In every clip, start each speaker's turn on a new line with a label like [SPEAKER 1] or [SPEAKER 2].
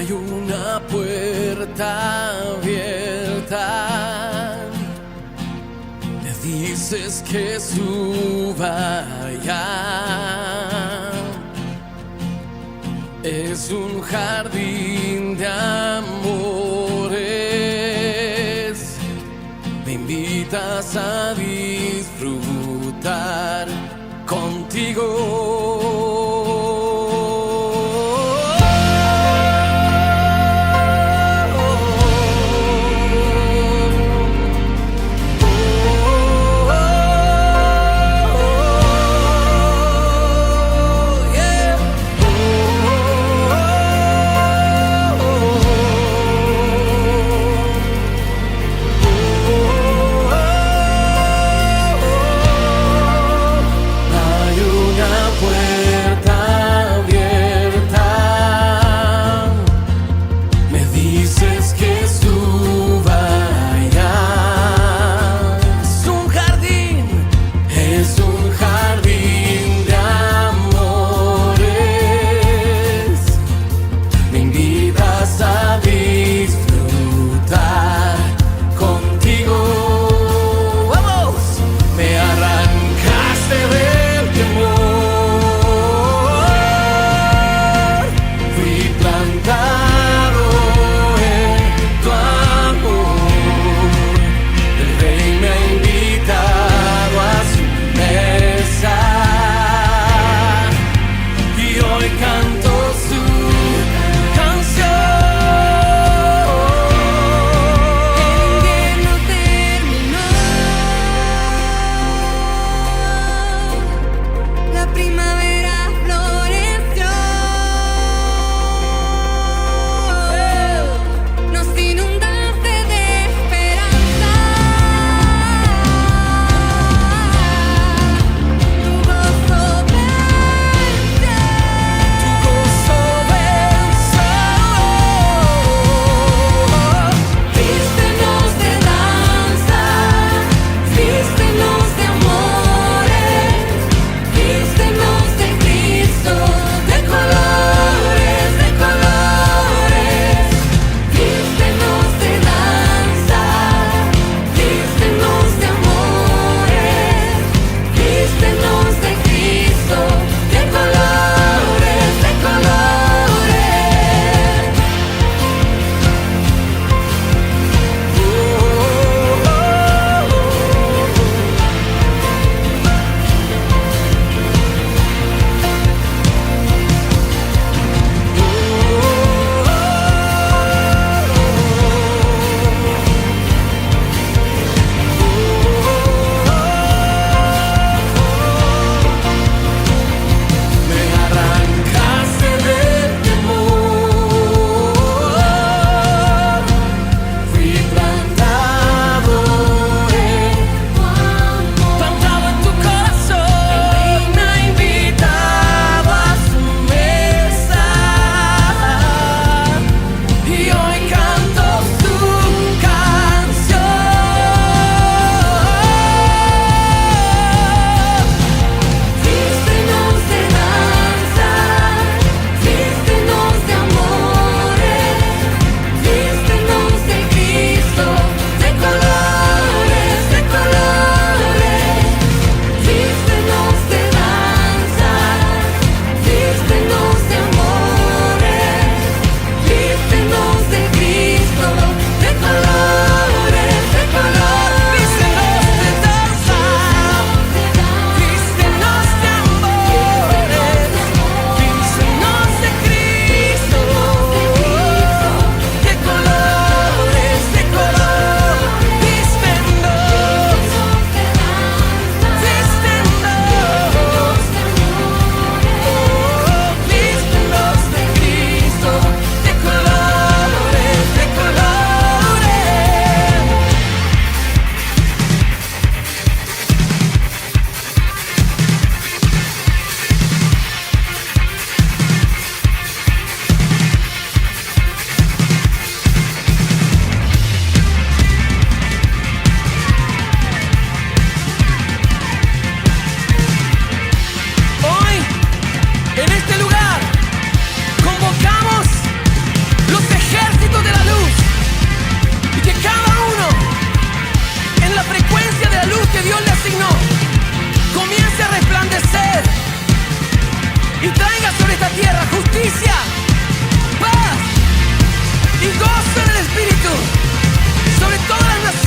[SPEAKER 1] Hay una puerta abierta, me dices que suba allá. Es un jardín de amores, me invitas a disfrutar contigo.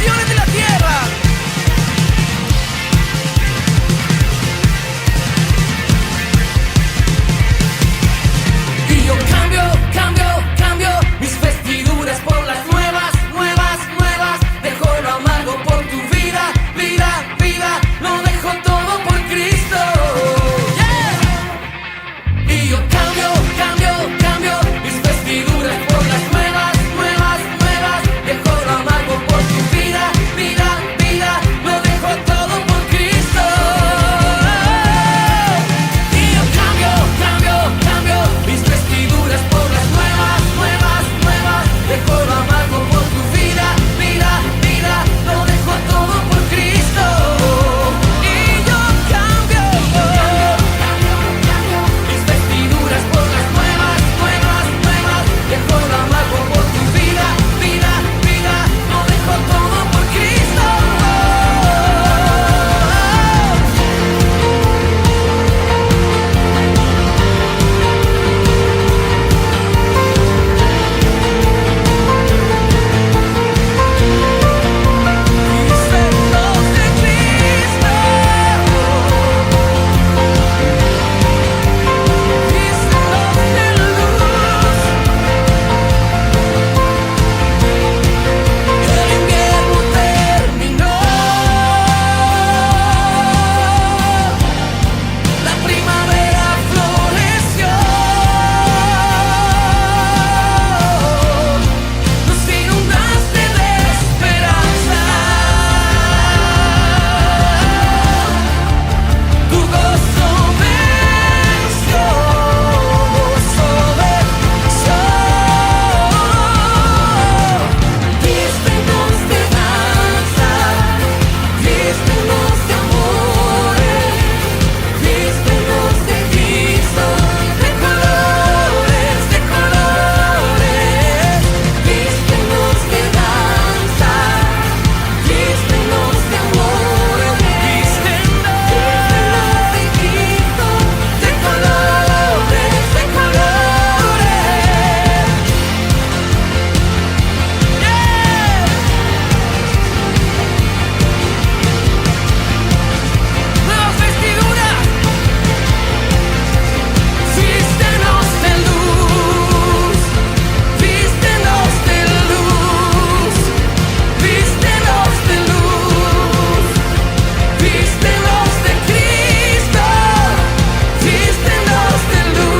[SPEAKER 1] naciones de la tierra. Y yo cambio, cambio, cambio mis vestiduras por las nuevas, nuevas, nuevas. Dejo lo amargo por tu vida, vida, vida. Lo dejo todo por Cristo. Yeah. Y yo cambio, cambio, cambio mis vestiduras por las nuevas, nuevas, nuevas. Dejo lo amargo por tu vida, vida, vida. Lo dejo todo por Cristo. Y yo cambio, cambio, cambio mis vestiduras por las nuevas, nuevas, nuevas. Dejo lo amargo por tu vida, vida, vida. Lo dejo todo por Cristo. Y yo cambio, cambio, cambio mis vestiduras por las nuevas, nuevas, nuevas. Dejo lo amargo por tu vida, vida, vida. Lo dejo todo por Cristo. El invierno terminó, la primavera floreció, nos inundaste de esperanza, tu gozo venció, gozo venció. Vístenos de danza, vístenos de amores, vístenos de Cristo, de colores, de colores. Vístenos de danza, vístenos de amores, vístenos de Cristo, de colores, de colores. Nuevas vestiduras, vístenos de luz, vístenos de luz, vístenos de luz, vístenos de Cristo, vístenos de luz.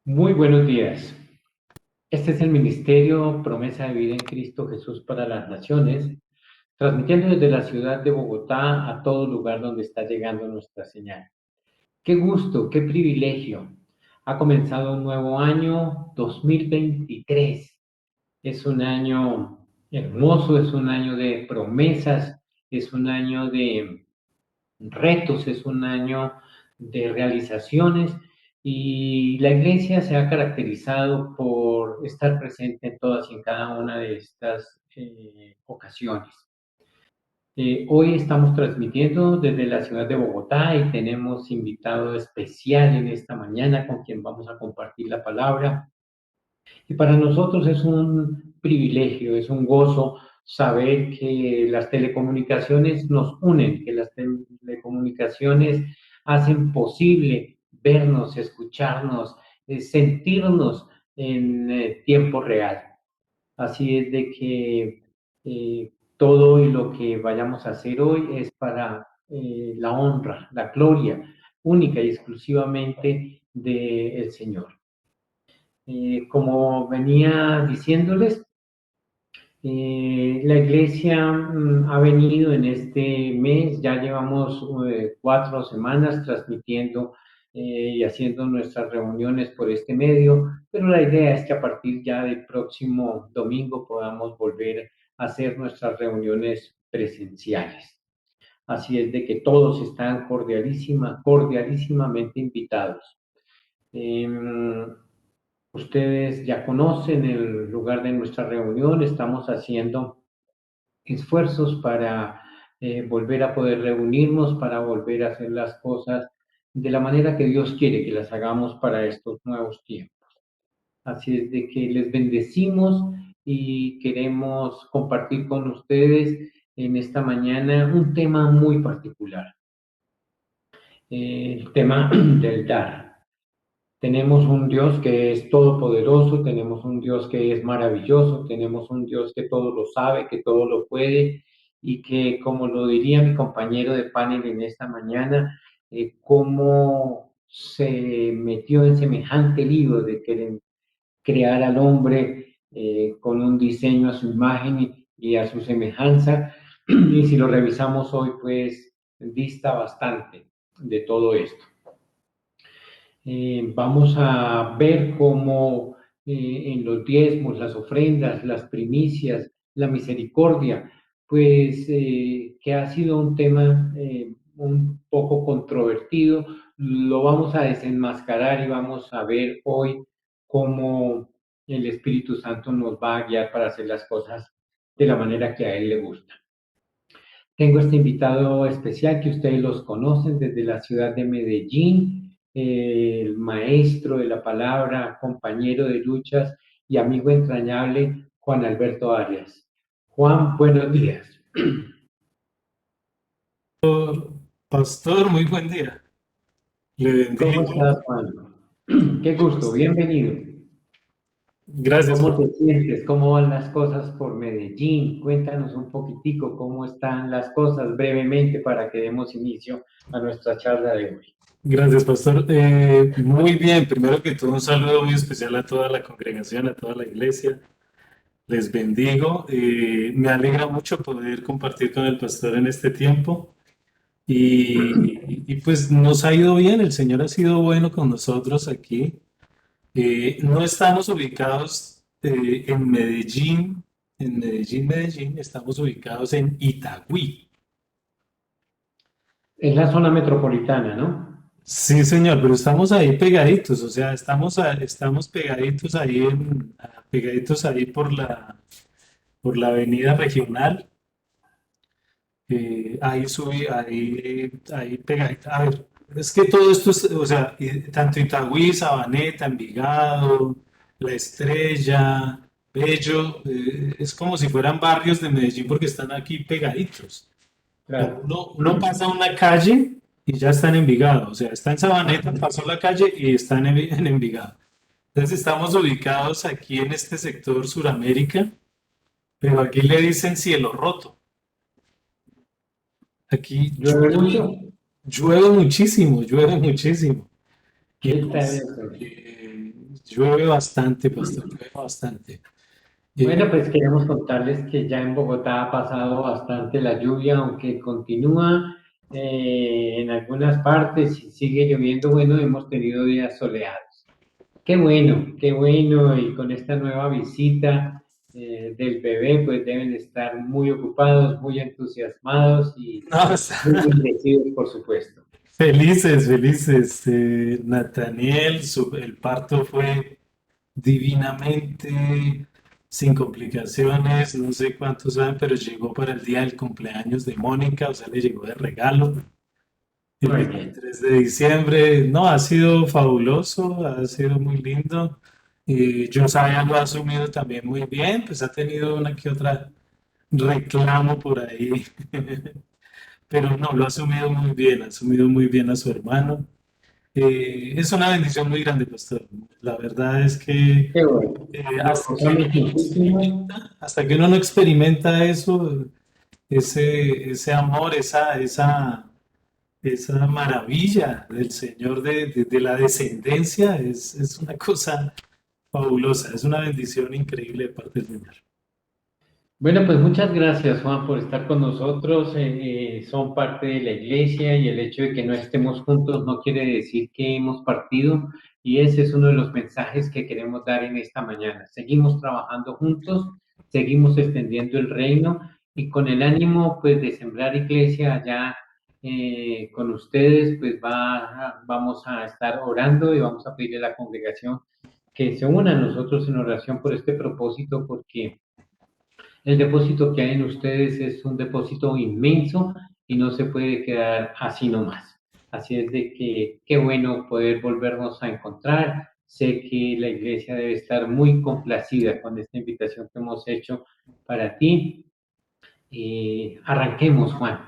[SPEAKER 2] Muy buenos días. Este es el Ministerio Promesa de Vida en Cristo Jesús para las Naciones, transmitiendo desde la ciudad de Bogotá a todo lugar donde está llegando nuestra señal. Qué gusto, qué privilegio. Ha comenzado un nuevo año 2023. Es un año hermoso, es un año de promesas, es un año de retos, es un año de realizaciones Y la iglesia se ha caracterizado por estar presente en todas y en cada una de estas ocasiones. Hoy estamos transmitiendo desde la ciudad de Bogotá y tenemos invitado especial en esta mañana con quien vamos a compartir la palabra. Y para nosotros es un privilegio, es un gozo saber que las telecomunicaciones nos unen, que las telecomunicaciones hacen posible vernos, escucharnos, sentirnos en tiempo real. Así es de que todo y lo que vayamos a hacer hoy es para la honra, la gloria única y exclusivamente del Señor. Como venía diciéndoles, la iglesia ha venido en este mes, ya llevamos 4 semanas transmitiendo y haciendo nuestras reuniones por este medio, pero la idea es que a partir ya del próximo domingo podamos volver a hacer nuestras reuniones presenciales. Así es de que todos están cordialísimamente invitados. Ustedes ya conocen el lugar de nuestra reunión, estamos haciendo esfuerzos para volver a poder reunirnos, para volver a hacer las cosas de la manera que Dios quiere que las hagamos para estos nuevos tiempos. Así es de que les bendecimos y queremos compartir con ustedes en esta mañana un tema muy particular, el tema del dar. Tenemos un Dios que es todopoderoso, tenemos un Dios que es maravilloso, tenemos un Dios que todo lo sabe, que todo lo puede y que, como lo diría mi compañero de panel en esta mañana, cómo se metió en semejante lío de querer crear al hombre con un diseño a su imagen y a su semejanza. Y si lo revisamos hoy, pues dista bastante de todo esto. Vamos a ver cómo en los diezmos, las ofrendas, las primicias, la misericordia, pues que ha sido un tema un poco controvertido, lo vamos a desenmascarar y vamos a ver hoy cómo el Espíritu Santo nos va a guiar para hacer las cosas de la manera que a Él le gusta. Tengo este invitado especial que ustedes los conocen desde la ciudad de Medellín, el maestro de la palabra, compañero de luchas y amigo entrañable, Juan Alberto Arias. Juan, buenos días.
[SPEAKER 3] Pastor, muy buen día. Le
[SPEAKER 2] ¿Cómo
[SPEAKER 3] bendigo.
[SPEAKER 2] estás, Juan? Qué gusto, bienvenido.
[SPEAKER 3] Gracias.
[SPEAKER 2] ¿Cómo te sientes? ¿Cómo van las cosas por Medellín? Cuéntanos un poquitico cómo están las cosas brevemente para que demos inicio a nuestra charla de hoy.
[SPEAKER 3] Gracias, Pastor. Muy bien. Primero que todo, un saludo muy especial a toda la congregación, a toda la iglesia. Les bendigo. Me alegra mucho poder compartir con el pastor en este tiempo. Y pues nos ha ido bien. El Señor ha sido bueno con nosotros aquí. No estamos ubicados en Medellín, estamos ubicados en Itagüí.
[SPEAKER 2] Es la zona metropolitana, ¿no?
[SPEAKER 3] Sí, señor, pero estamos ahí pegaditos, o sea, estamos pegaditos ahí por la avenida regional. Ahí subí, ahí pegadito. A ver, es que todo esto es, o sea, tanto Itagüí, Sabaneta, Envigado, La Estrella, Bello, es como si fueran barrios de Medellín porque están aquí pegaditos.
[SPEAKER 2] Claro.
[SPEAKER 3] Uno pasa una calle y ya está en Envigado, o sea, está en Sabaneta, pasó la calle y está en Envigado. Entonces estamos ubicados aquí en este sector Suramérica, pero aquí le dicen cielo roto. Aquí
[SPEAKER 2] ¿Llueve mucho?
[SPEAKER 3] llueve muchísimo, llueve muchísimo. Y
[SPEAKER 2] ¿Qué tal
[SPEAKER 3] pues,
[SPEAKER 2] eso?
[SPEAKER 3] llueve bastante, pastor, llueve bastante.
[SPEAKER 2] Bueno, pues queremos contarles que ya en Bogotá ha pasado bastante la lluvia, aunque continúa en algunas partes y sigue lloviendo. Bueno, hemos tenido días soleados. Qué bueno, y con esta nueva visita del bebé, pues deben estar muy ocupados, muy entusiasmados y
[SPEAKER 3] No,
[SPEAKER 2] muy bendecidos, por supuesto.
[SPEAKER 3] Felices, felices. Nathaniel, el parto fue divinamente, sin complicaciones, no sé cuántos saben, pero llegó para el día del cumpleaños de Mónica, o sea, le llegó de regalo el
[SPEAKER 2] Muy bien.
[SPEAKER 3] 23 de diciembre. No, ha sido fabuloso, ha sido muy lindo. Y Josiah lo ha asumido también muy bien, pues ha tenido una que otra reclamo por ahí, pero no, lo ha asumido muy bien, ha asumido muy bien a su hermano. Es una bendición muy grande, pastor. La verdad es que
[SPEAKER 2] Qué bueno. Nos
[SPEAKER 3] hasta que uno
[SPEAKER 2] gozamos
[SPEAKER 3] no
[SPEAKER 2] muchísimo.
[SPEAKER 3] experimenta, hasta que uno no experimenta eso, ese amor, esa maravilla del Señor de la descendencia, es una cosa fabulosa, es una bendición increíble de parte del Señor.
[SPEAKER 2] Bueno, pues muchas gracias, Juan, por estar con nosotros. Son parte de la iglesia y el hecho de que no estemos juntos no quiere decir que hemos partido y ese es uno de los mensajes que queremos dar en esta mañana. Seguimos trabajando juntos, seguimos extendiendo el reino y con el ánimo pues de sembrar iglesia allá con ustedes, pues vamos a estar orando y vamos a pedirle a la congregación que se una a nosotros en oración por este propósito porque el depósito que hay en ustedes es un depósito inmenso y no se puede quedar así nomás. Así es de que qué bueno poder volvernos a encontrar. Sé que la iglesia debe estar muy complacida con esta invitación que hemos hecho para ti. Arranquemos, Juan.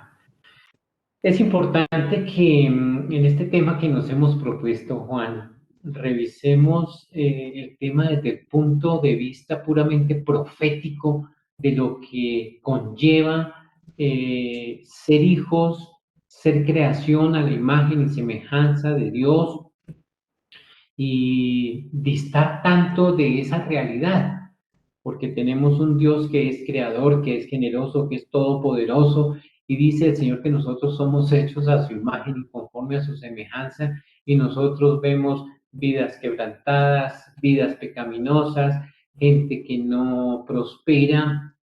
[SPEAKER 2] Es importante que en este tema que nos hemos propuesto, Juan, revisemos el tema desde el punto de vista puramente profético de lo que conlleva ser hijos, ser creación a la imagen y semejanza de Dios y distar tanto de esa realidad porque tenemos un Dios que es creador, que es generoso, que es todopoderoso, y dice el Señor que nosotros somos hechos a su imagen y conforme a su semejanza, y nosotros vemos vidas quebrantadas, vidas pecaminosas, gente que no prospera,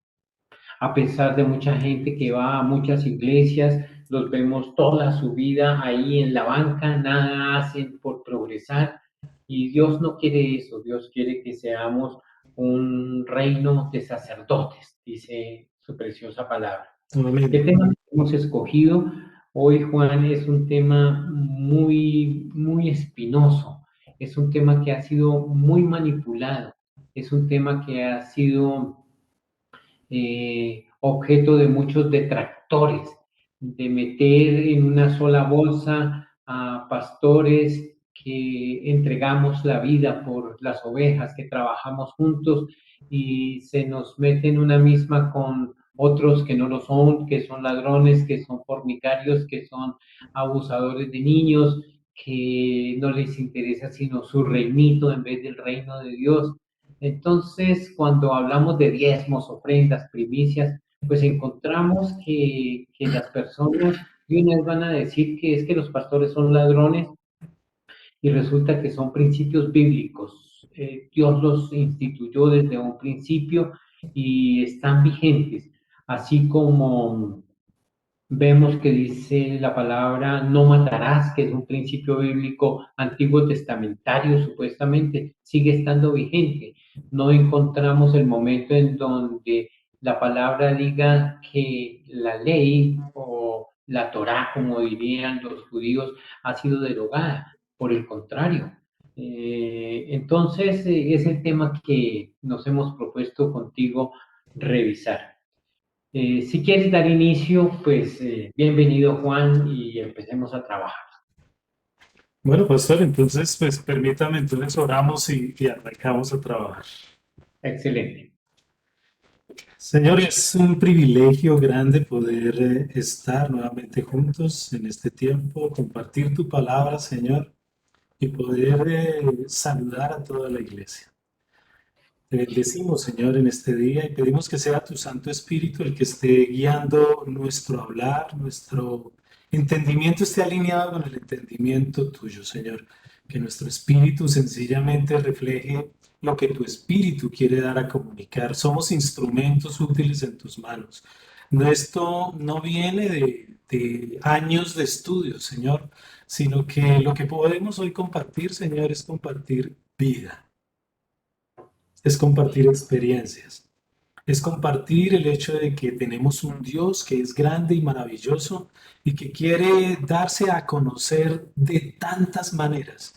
[SPEAKER 2] a pesar de mucha gente que va a muchas iglesias, los vemos toda su vida ahí en la banca, nada hacen por progresar. Y Dios no quiere eso, Dios quiere que seamos un reino de sacerdotes, dice su preciosa palabra. ¿Qué
[SPEAKER 3] Amén.
[SPEAKER 2] tema hemos escogido? Hoy, Juan, es un tema muy, muy espinoso, es un tema que ha sido muy manipulado, es un tema que ha sido objeto de muchos detractores, de meter en una sola bolsa a pastores que entregamos la vida por las ovejas, que trabajamos juntos y se nos mete en una misma con otros que no lo son, que son ladrones, que son fornicarios, que son abusadores de niños, que no les interesa sino su reinito en vez del reino de Dios. Entonces, cuando hablamos de diezmos, ofrendas, primicias, pues encontramos que las personas de una vez van a decir que es que los pastores son ladrones y resulta que son principios bíblicos. Dios los instituyó desde un principio y están vigentes, así como vemos que dice la palabra no matarás, que es un principio bíblico antiguo testamentario, supuestamente, sigue estando vigente. No encontramos el momento en donde la palabra diga que la ley o la Torá, como dirían los judíos, ha sido derogada. Por el contrario. Entonces, es el tema que nos hemos propuesto contigo revisar. Si quieres dar inicio, pues bienvenido Juan y empecemos a trabajar.
[SPEAKER 3] Bueno, pastor, entonces, pues permítame, entonces oramos y arrancamos a trabajar.
[SPEAKER 2] Excelente.
[SPEAKER 3] Señor, es un privilegio grande poder estar nuevamente juntos en este tiempo, compartir tu palabra, Señor, y poder saludar a toda la iglesia. Te bendecimos, Señor, en este día y pedimos que sea tu Santo Espíritu el que esté guiando nuestro hablar, nuestro entendimiento esté alineado con el entendimiento tuyo, Señor. Que nuestro espíritu sencillamente refleje lo que tu espíritu quiere dar a comunicar. Somos instrumentos útiles en tus manos. Esto no viene de años de estudio, Señor, sino que lo que podemos hoy compartir, Señor, es compartir vida, es compartir experiencias, es compartir el hecho de que tenemos un Dios que es grande y maravilloso y que quiere darse a conocer de tantas maneras,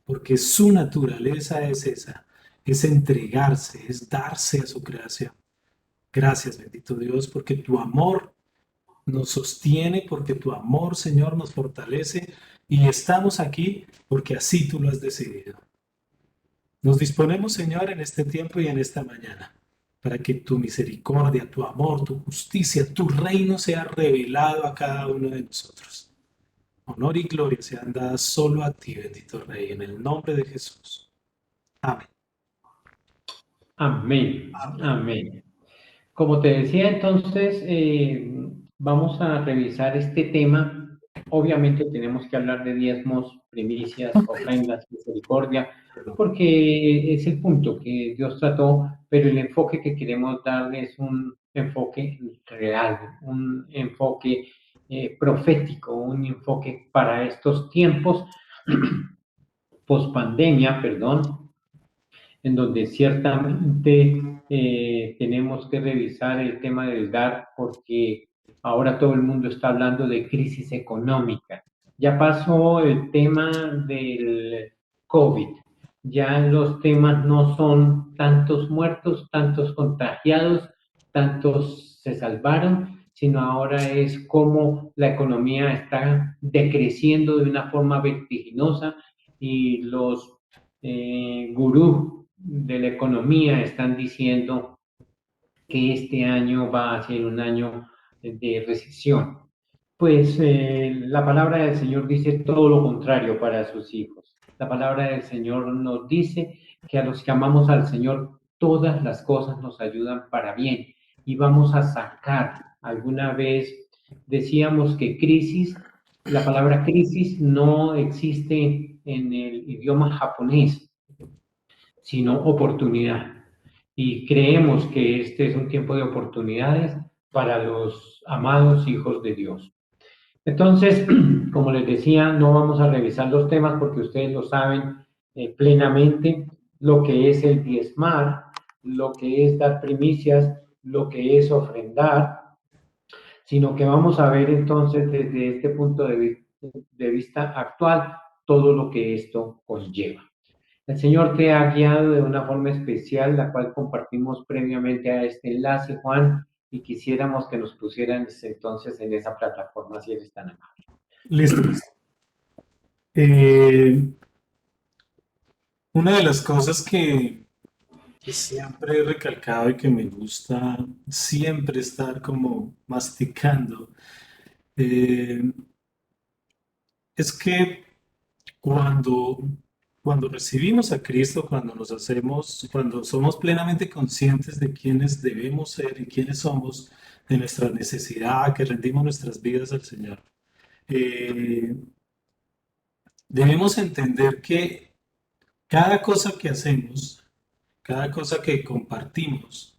[SPEAKER 3] porque su naturaleza es esa, es entregarse, es darse a su creación. Gracias, bendito Dios, porque tu amor nos sostiene, porque tu amor, Señor, nos fortalece y estamos aquí porque así tú lo has decidido. Nos disponemos, Señor, en este tiempo y en esta mañana, para que tu misericordia, tu amor, tu justicia, tu reino sea revelado a cada uno de nosotros. Honor y gloria sean dadas solo a ti, bendito Rey, en el nombre de Jesús. Amén.
[SPEAKER 2] Amén. Amén. Como te decía, entonces, vamos a revisar este tema. Obviamente tenemos que hablar de diezmos, primicias, ofrendas, misericordia, porque es el punto que Dios trató, pero el enfoque que queremos darle es un enfoque real, un enfoque profético, un enfoque para estos tiempos, post-pandemia, perdón, en donde ciertamente tenemos que revisar el tema del dar porque ahora todo el mundo está hablando de crisis económica. Ya pasó el tema del COVID, ya los temas no son tantos muertos, tantos contagiados, tantos se salvaron, sino ahora es cómo la economía está decreciendo de una forma vertiginosa y los gurús de la economía están diciendo que este año va a ser un año de recesión. Pues la palabra del Señor dice todo lo contrario para sus hijos. La palabra del Señor nos dice que a los que amamos al Señor todas las cosas nos ayudan para bien y vamos a sacar. Alguna vez decíamos que crisis, la palabra crisis no existe en el idioma japonés, sino oportunidad. Y creemos que este es un tiempo de oportunidades para los amados hijos de Dios. Entonces, como les decía, no vamos a revisar los temas porque ustedes lo saben plenamente, lo que es el diezmar, lo que es dar primicias, lo que es ofrendar, sino que vamos a ver entonces desde este punto de vista actual todo lo que esto conlleva. El Señor te ha guiado de una forma especial, la cual compartimos previamente a este enlace, Juan, y quisiéramos que nos pusieran entonces en esa plataforma, si eres tan amable.
[SPEAKER 3] Listo. Una de las cosas que siempre he recalcado y que me gusta siempre estar como masticando es que cuando, cuando recibimos a Cristo, cuando somos plenamente conscientes de quiénes debemos ser y quiénes somos, de nuestra necesidad, que rendimos nuestras vidas al Señor, debemos entender que cada cosa que hacemos, cada cosa que compartimos,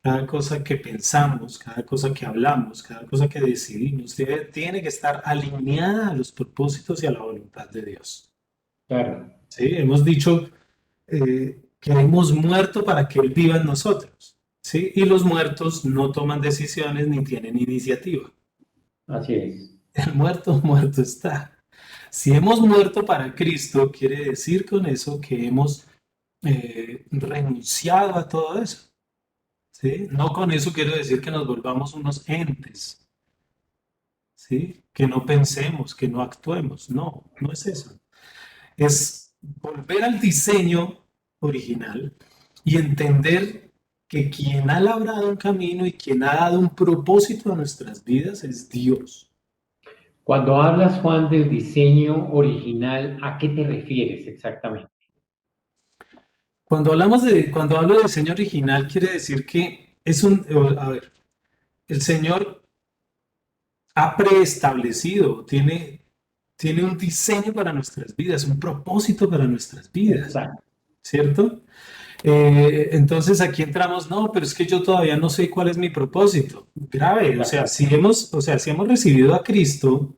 [SPEAKER 3] cada cosa que pensamos, cada cosa que hablamos, cada cosa que decidimos, tiene que estar alineada a los propósitos y a la voluntad de Dios.
[SPEAKER 2] Claro.
[SPEAKER 3] ¿Sí? Hemos dicho que hemos muerto para que Él viva en nosotros. ¿Sí? Y los muertos no toman decisiones ni tienen iniciativa.
[SPEAKER 2] Así es.
[SPEAKER 3] El muerto, muerto está. Si hemos muerto para Cristo, quiere decir con eso que hemos renunciado a todo eso. ¿Sí? No con eso quiero decir que nos volvamos unos entes. ¿Sí? Que no pensemos, que no actuemos. No, no es eso. Es volver al diseño original y entender que quien ha labrado un camino y quien ha dado un propósito a nuestras vidas es Dios.
[SPEAKER 2] Cuando hablas, Juan, del diseño original, ¿a qué te refieres exactamente?
[SPEAKER 3] Cuando hablo de diseño original, quiere decir que el Señor ha preestablecido, tiene un diseño para nuestras vidas, un propósito para nuestras vidas,
[SPEAKER 2] Exacto.
[SPEAKER 3] ¿cierto? Entonces aquí entramos, no, pero es que yo todavía no sé cuál es mi propósito. Grave, si hemos recibido a Cristo,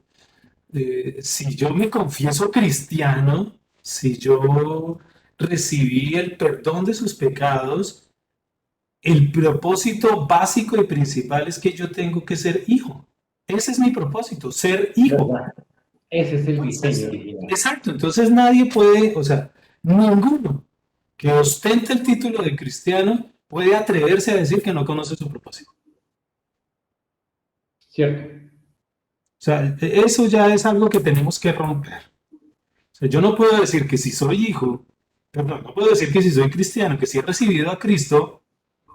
[SPEAKER 3] si yo me confieso cristiano, si yo recibí el perdón de sus pecados, el propósito básico y principal es que yo tengo que ser hijo. Ese es mi propósito, ser hijo.
[SPEAKER 2] ¿Verdad? Ese es el diseño
[SPEAKER 3] Entonces,
[SPEAKER 2] original.
[SPEAKER 3] exacto, entonces nadie puede, o sea, ninguno que ostente el título de cristiano puede atreverse a decir que no conoce su propósito.
[SPEAKER 2] ¿Cierto?
[SPEAKER 3] O sea, eso ya es algo que tenemos que romper. O sea, yo no puedo decir que si soy hijo, perdón, no puedo decir que si soy cristiano, que si he recibido a Cristo,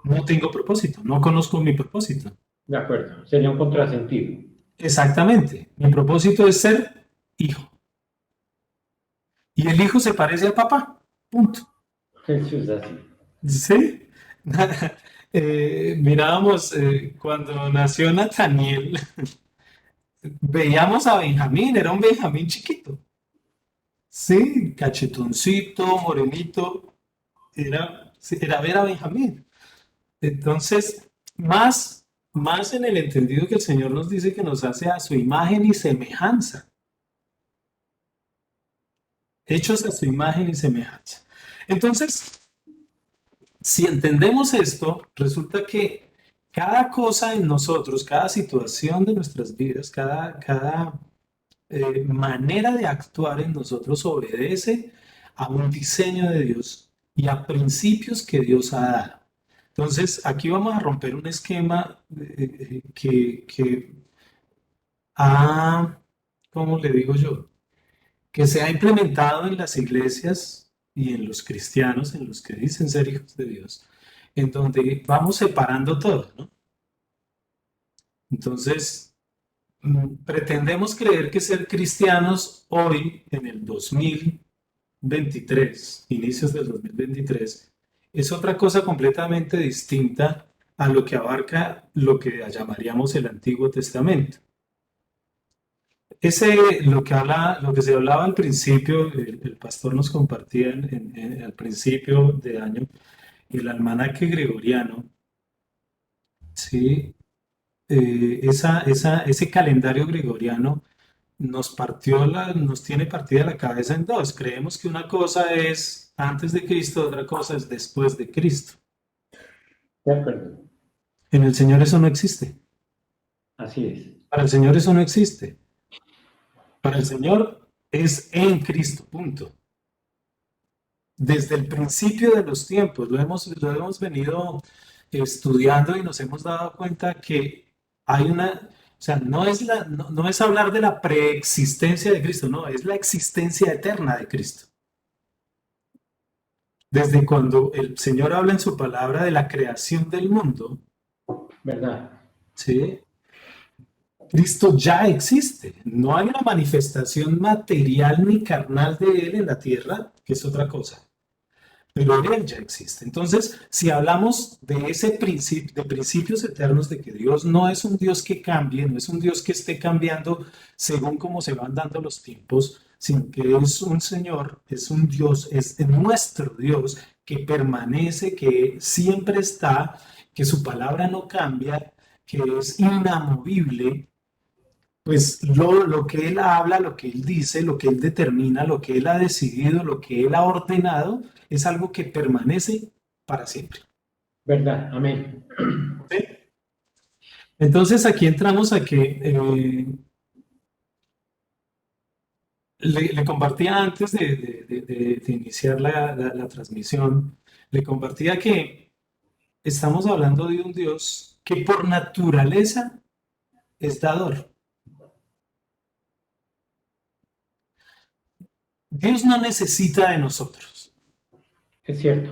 [SPEAKER 3] no tengo propósito, no conozco mi propósito.
[SPEAKER 2] De acuerdo. Sería un contrasentido.
[SPEAKER 3] Exactamente, mi propósito es ser hijo. Y el hijo se parece al papá, punto.
[SPEAKER 2] Eso es así.
[SPEAKER 3] Sí. Mirábamos cuando nació Nathaniel, veíamos a Benjamín, era un Benjamín chiquito. Sí, cachetoncito, morenito, sí, era ver a Benjamín. Entonces, más en el entendido que el Señor nos dice que nos hace a su imagen y semejanza, hechos a su imagen y semejanza. Entonces, si entendemos esto, resulta que cada cosa en nosotros, cada situación de nuestras vidas, cada manera de actuar en nosotros obedece a un diseño de Dios y a principios que Dios ha dado. Entonces, aquí vamos a romper un esquema que ha, ¿cómo le digo yo? Que se ha implementado en las iglesias y en los cristianos, en los que dicen ser hijos de Dios, en donde vamos separando todo, ¿no? Entonces, pretendemos creer que ser cristianos hoy, en el 2023, inicios del 2023, es otra cosa completamente distinta a lo que abarca lo que llamaríamos el Antiguo Testamento. Lo que se hablaba al principio, el pastor nos compartía al principio de año, el almanaque gregoriano, ¿sí? Ese calendario gregoriano nos tiene partida la cabeza en dos. Creemos que una cosa es antes de Cristo, otra cosa es después de Cristo.
[SPEAKER 2] De acuerdo.
[SPEAKER 3] En el Señor eso no existe.
[SPEAKER 2] Así es.
[SPEAKER 3] Para el Señor eso no existe. Para el Señor es en Cristo, punto. Desde el principio de los tiempos, lo hemos venido estudiando y nos hemos dado cuenta que hay o sea, no es hablar de la preexistencia de Cristo, no, es la existencia eterna de Cristo. Desde cuando el Señor habla en su palabra de la creación del mundo,
[SPEAKER 2] ¿Verdad?
[SPEAKER 3] ¿sí? Cristo ya existe. No hay una manifestación material ni carnal de Él en la tierra, que es otra cosa. Pero Él ya existe. Entonces, si hablamos de ese principio, de principios eternos, de que Dios no es un Dios que cambie, no es un Dios que esté cambiando según cómo se van dando los tiempos, sino que es un Señor, es un Dios, es nuestro Dios que permanece, que siempre está, que su palabra no cambia, que es inamovible. Pues lo que él habla, lo que él dice, lo que él determina, lo que él ha decidido, lo que él ha ordenado, es algo que permanece para siempre.
[SPEAKER 2] ¿Verdad? Amén.
[SPEAKER 3] ¿Sí? Entonces aquí entramos a que le compartía antes de iniciar la transmisión, le compartía que estamos hablando de un Dios que por naturaleza es dador. Dios no necesita de nosotros.
[SPEAKER 2] Es cierto.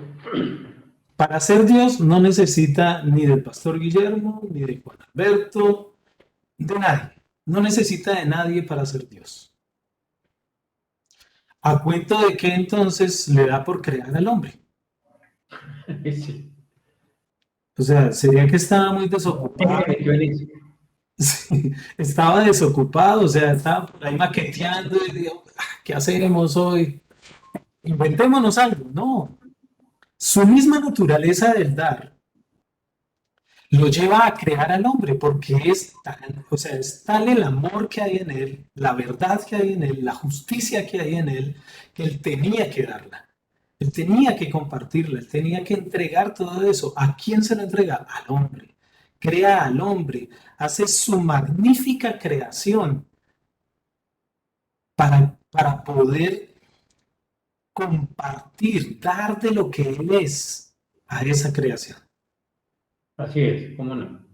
[SPEAKER 3] Para ser Dios no necesita ni del pastor Guillermo, ni de Juan Alberto, de nadie. No necesita de nadie para ser Dios. ¿A cuento de qué entonces le da por crear al hombre?
[SPEAKER 2] Sí.
[SPEAKER 3] O sea, sería que estaba muy desocupado. Sí, estaba desocupado, o sea, estaba por ahí maqueteando y dijo, ¿qué hacemos hoy? Inventémonos algo. No. Su misma naturaleza del dar lo lleva a crear al hombre porque o sea, es tal el amor que hay en él, la verdad que hay en él, la justicia que hay en él, que él tenía que darla. Él tenía que compartirla, él tenía que entregar todo eso. ¿A quién se lo entrega? Al hombre. Crea al hombre, hace su magnífica creación para poder compartir, dar de lo que él es a esa creación.
[SPEAKER 2] Así es, ¿cómo no?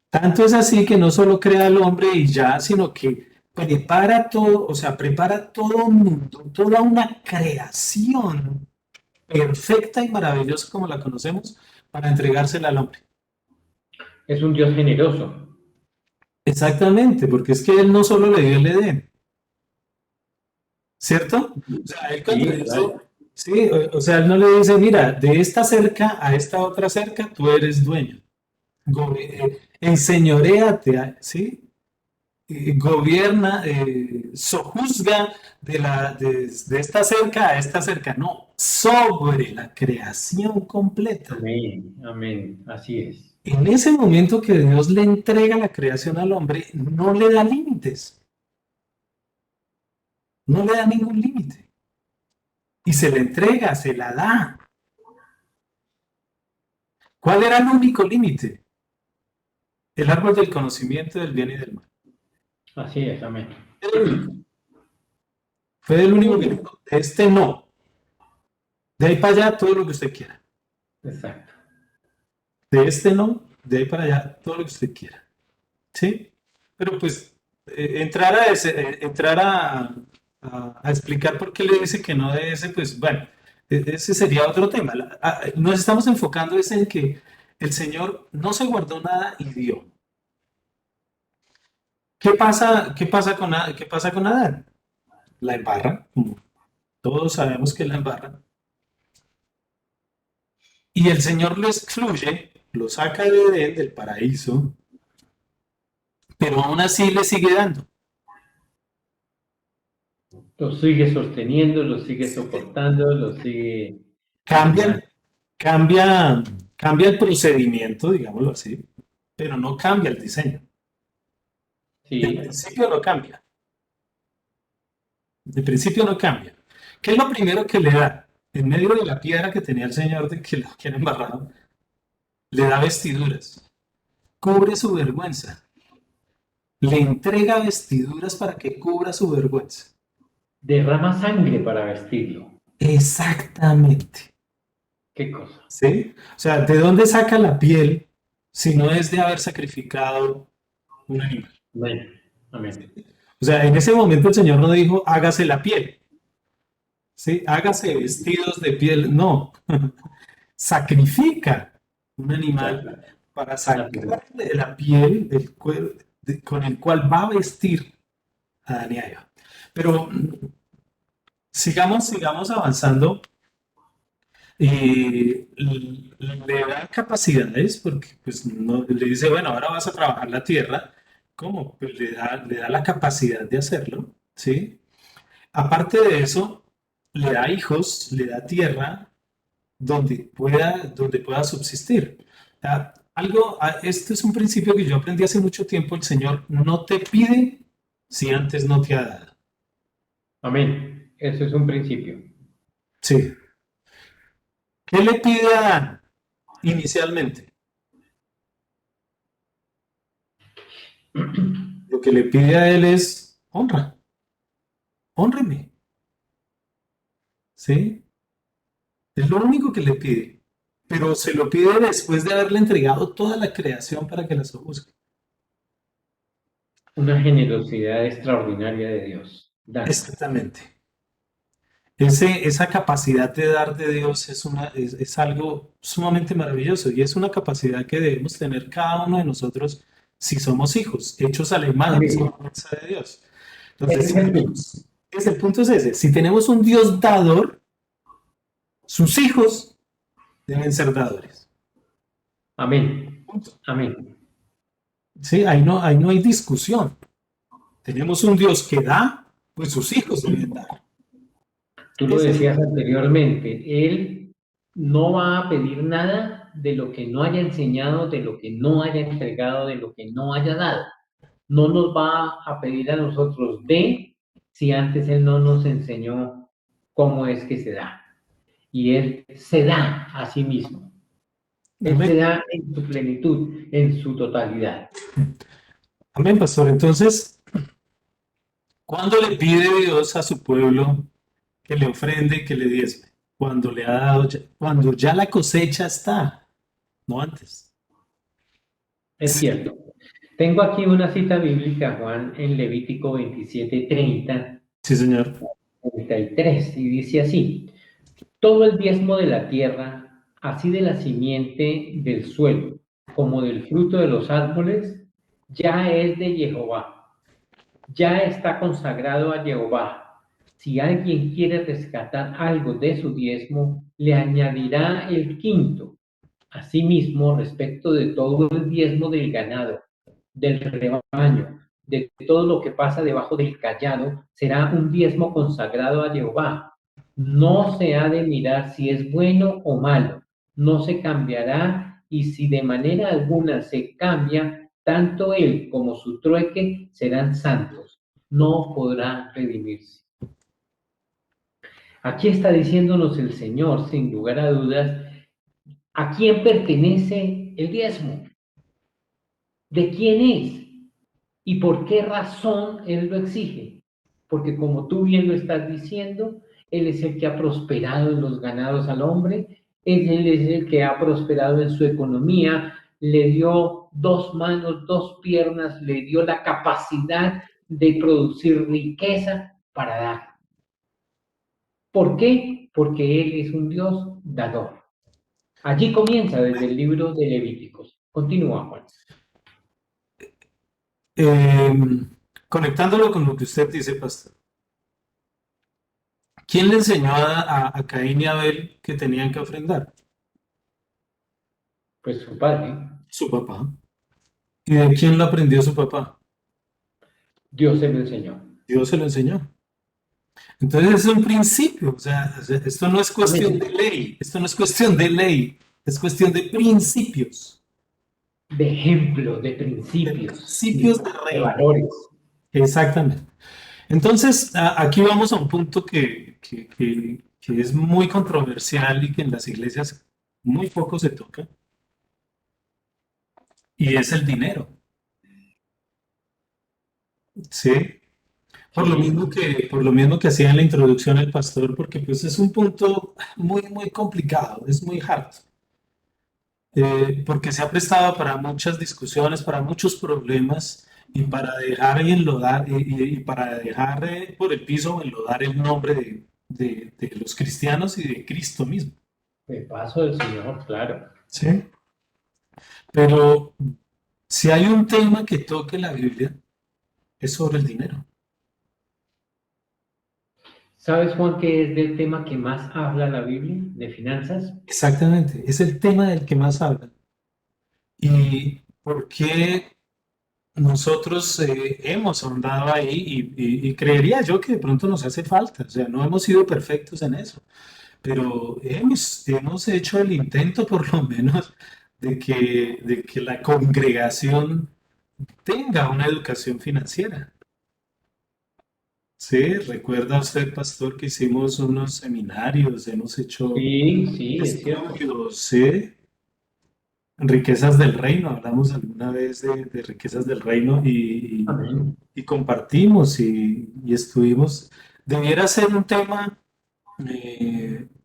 [SPEAKER 3] Tanto es así que no solo crea al hombre y ya, sino que prepara todo, o sea, prepara todo un mundo, toda una creación perfecta y maravillosa como la conocemos para entregársela al hombre.
[SPEAKER 2] Es un Dios generoso.
[SPEAKER 3] Exactamente, porque es que él no solo le dio el Edén, ¿cierto? O sea, él cuando
[SPEAKER 2] Sí,
[SPEAKER 3] hizo,
[SPEAKER 2] claro.
[SPEAKER 3] sí, o sea, él no le dice, mira, de esta cerca a esta otra cerca, tú eres dueño. Enseñoréate, ¿sí? Gobierna, sojuzga de esta cerca a esta cerca, no, sobre la creación completa.
[SPEAKER 2] Amén, amén, así es.
[SPEAKER 3] En ese momento que Dios le entrega la creación al hombre, no le da límites, no le da ningún límite. Y se le entrega, se la da. ¿Cuál era el único límite? El árbol del conocimiento del bien y del mal.
[SPEAKER 2] Así es, amén.
[SPEAKER 3] Era el único. Fue el único que dijo, este no. De ahí para allá todo lo que usted quiera.
[SPEAKER 2] Exacto.
[SPEAKER 3] De este no, de ahí para allá todo lo que usted quiera. ¿Sí? Pero pues entrar a explicar por qué le dice que no de ese, pues bueno, ese sería otro tema. Nos estamos enfocando es en que el Señor no se guardó nada y dio. ¿Qué pasa con Adán? La embarra, como todos sabemos que la embarra. Y el Señor lo excluye, lo saca de Edén, del paraíso, pero aún así le sigue dando.
[SPEAKER 2] Lo sigue sosteniendo, lo sigue soportando, lo sigue
[SPEAKER 3] Cambia,
[SPEAKER 2] animando.
[SPEAKER 3] cambia, cambia el procedimiento, digámoslo así, pero no cambia el diseño. De
[SPEAKER 2] Sí,
[SPEAKER 3] principio no cambia. De principio no cambia. ¿Qué es lo primero que le da? En medio de la piedra que tenía el Señor de que lo quieren embarrado, le da vestiduras. Cubre su vergüenza. Le entrega vestiduras para que cubra su vergüenza.
[SPEAKER 2] derrama sangre para vestirlo.
[SPEAKER 3] Exactamente.
[SPEAKER 2] ¿Qué cosa?
[SPEAKER 3] ¿Sí? O sea, ¿de dónde saca la piel si no es de haber sacrificado un animal?
[SPEAKER 2] Amén, amén.
[SPEAKER 3] O sea, en ese momento el Señor no dijo, hágase la piel, ¿sí? Hágase vestidos de piel, no. Sacrifica un animal para sacarle la piel del con el cual va a vestir a Adán y a Eva. Pero sigamos avanzando. Le da capacidades porque pues, no, le dice, bueno, ahora vas a trabajar la tierra. ¿Cómo? Pues le da la capacidad de hacerlo, ¿sí? Aparte de eso, le da hijos, le da tierra donde pueda subsistir. Este es un principio que yo aprendí hace mucho tiempo. El Señor no te pide si antes no te ha dado.
[SPEAKER 2] Amén. Eso es un principio.
[SPEAKER 3] Sí. ¿Qué le pide a Adán inicialmente? Lo que le pide a él es honra. Hónreme. ¿Sí? Es lo único que le pide. Pero se lo pide después de haberle entregado toda la creación para que la sojuzgue.
[SPEAKER 2] Una generosidad extraordinaria de Dios. Dando.
[SPEAKER 3] Exactamente. Esa capacidad de dar de Dios es algo sumamente maravilloso y es una capacidad que debemos tener cada uno de nosotros si somos hijos, hechos a la imagen y
[SPEAKER 2] Amén.
[SPEAKER 3] semejanza de Dios.
[SPEAKER 2] Ese
[SPEAKER 3] Entonces,
[SPEAKER 2] es el punto.
[SPEAKER 3] el punto es ese. Si tenemos un Dios dador, sus hijos deben ser dadores.
[SPEAKER 2] Amén. Amén.
[SPEAKER 3] ¿Sí? Ahí no hay discusión. Tenemos un Dios que da, pues sus hijos deben dar.
[SPEAKER 2] Tú lo
[SPEAKER 3] Ese es-
[SPEAKER 2] decías anteriormente, Él no va a pedir nada de lo que no haya enseñado, de lo que no haya entregado, de lo que no haya dado. No nos va a pedir a nosotros de si antes Él no nos enseñó cómo es que se da. Y Él se da a sí mismo. Él
[SPEAKER 3] Amén.
[SPEAKER 2] se da en su plenitud, en su totalidad.
[SPEAKER 3] Amén, pastor. Entonces, ¿cuándo le pide Dios a su pueblo que le ofrende, que le diezme? Cuando le ha dado, cuando ya la cosecha está, no antes.
[SPEAKER 2] Es cierto. Tengo aquí una cita bíblica, Juan, en Levítico 27:30,
[SPEAKER 3] Sí, señor.
[SPEAKER 2] 33, y dice así: todo el diezmo de la tierra, así de la simiente del suelo, como del fruto de los árboles, ya es de Jehová, ya está consagrado a Jehová. Si alguien quiere rescatar algo de su diezmo, le añadirá el quinto. Asimismo, respecto de todo el diezmo del ganado, del rebaño, de todo lo que pasa debajo del cayado, será un diezmo consagrado a Jehová. No se ha de mirar si es bueno o malo, no se cambiará, y si de manera alguna se cambia, tanto él como su trueque serán santos, no podrá redimirse. Aquí está diciéndonos el Señor, sin lugar a dudas, ¿a quién pertenece el diezmo? ¿De quién es? ¿Y por qué razón Él lo exige? Porque como tú bien lo estás diciendo, Él es el que ha prosperado en los ganados al hombre, Él es el que ha prosperado en su economía, le dio dos manos, dos piernas, le dio la capacidad de producir riqueza para dar. ¿Por qué? Porque Él es un Dios dador. Allí comienza desde el libro de Levíticos. Continúa, Juan.
[SPEAKER 3] Eh, Conectándolo con lo que usted dice, pastor. ¿Quién le enseñó a Caín y a Abel que tenían que ofrendar?
[SPEAKER 2] Pues su padre,
[SPEAKER 3] Su papá. ¿Y de quién lo aprendió su papá?
[SPEAKER 2] Dios se lo enseñó.
[SPEAKER 3] Dios se lo enseñó. Entonces es un principio, o sea, esto no es cuestión de
[SPEAKER 2] Amén.
[SPEAKER 3] ley, esto no es cuestión de ley, es cuestión de principios,
[SPEAKER 2] De ejemplo, de
[SPEAKER 3] de
[SPEAKER 2] principios,
[SPEAKER 3] principios de
[SPEAKER 2] de
[SPEAKER 3] reino.
[SPEAKER 2] valores.
[SPEAKER 3] Exactamente. Entonces, aquí vamos a un punto que es muy controversial y que en las iglesias muy poco se toca, y es el dinero, ¿sí?
[SPEAKER 2] Sí,
[SPEAKER 3] Por lo mismo que hacía en la introducción el pastor, porque pues es un punto muy, muy complicado, es muy hard, porque se ha prestado para muchas discusiones, para muchos problemas y para dejar y enlodar, y para dejar por el piso enlodar el nombre de los cristianos y de Cristo mismo,
[SPEAKER 2] de paso del Señor, claro.
[SPEAKER 3] ¿sí? Pero si hay un tema que toque la Biblia, es sobre el dinero.
[SPEAKER 2] ¿Sabes, Juan, qué es del tema que más habla la Biblia, de finanzas?
[SPEAKER 3] Exactamente, es el tema del que más hablan. ¿Y por qué nosotros hemos ahondado ahí y creería yo que de pronto nos hace falta? O sea, no hemos sido perfectos en eso, pero hemos hecho el intento por lo menos de que la congregación tenga una educación financiera. Sí, recuerda usted, pastor, que hicimos unos seminarios, hemos hecho
[SPEAKER 2] Sí, sí, es cierto.
[SPEAKER 3] estudios, ¿sí? Riquezas del reino, hablamos alguna vez de riquezas del reino
[SPEAKER 2] Amén.
[SPEAKER 3] y compartimos y estuvimos. Debiera ser un tema,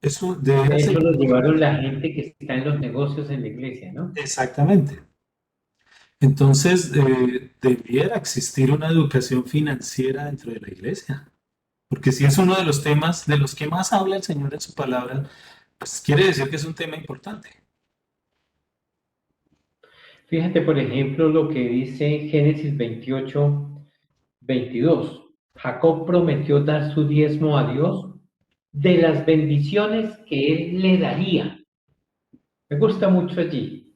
[SPEAKER 3] eso debiera
[SPEAKER 2] De
[SPEAKER 3] ser
[SPEAKER 2] hecho, lo llevaron la gente que está en los negocios en la iglesia, ¿no?
[SPEAKER 3] exactamente. Entonces, debiera existir una educación financiera dentro de la iglesia, porque si es uno de los temas de los que más habla el Señor en su palabra, pues quiere decir que es un tema importante.
[SPEAKER 2] Fíjate, por ejemplo, lo que dice Génesis 28:22. Jacob prometió dar su diezmo a Dios de las bendiciones que él le daría. Me gusta mucho allí.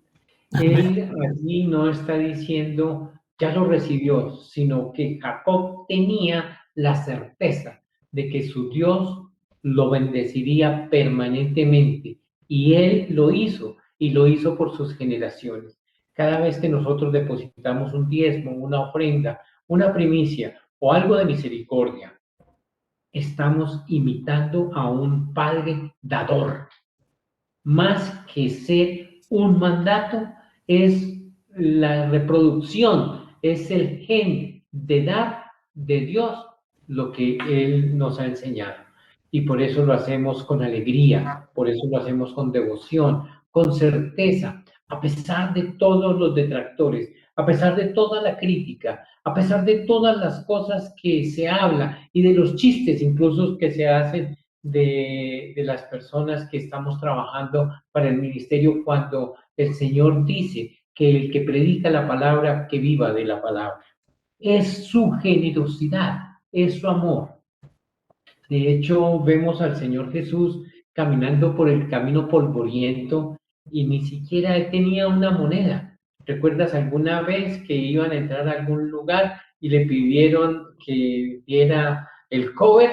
[SPEAKER 2] Él allí no está diciendo ya lo recibió, sino que Jacob tenía la certeza de que su Dios lo bendeciría permanentemente y Él lo hizo, y lo hizo por sus generaciones. Cada vez que nosotros depositamos un diezmo, una ofrenda, una primicia o algo de misericordia, estamos imitando a un Padre dador. Más que ser un mandato, es la reproducción, es el gen de dar de Dios lo que Él nos ha enseñado. Y por eso lo hacemos con alegría, por eso lo hacemos con devoción, con certeza, a pesar de todos los detractores, a pesar de toda la crítica, a pesar de todas las cosas que se habla y de los chistes incluso que se hacen de las personas que estamos trabajando para el ministerio, cuando el Señor dice que el que predica la palabra, que viva de la palabra. Es su generosidad, es su amor. De hecho, vemos al Señor Jesús caminando por el camino polvoriento y ni siquiera él tenía una moneda. ¿Recuerdas alguna vez que iban a entrar a algún lugar y le pidieron que diera el cover?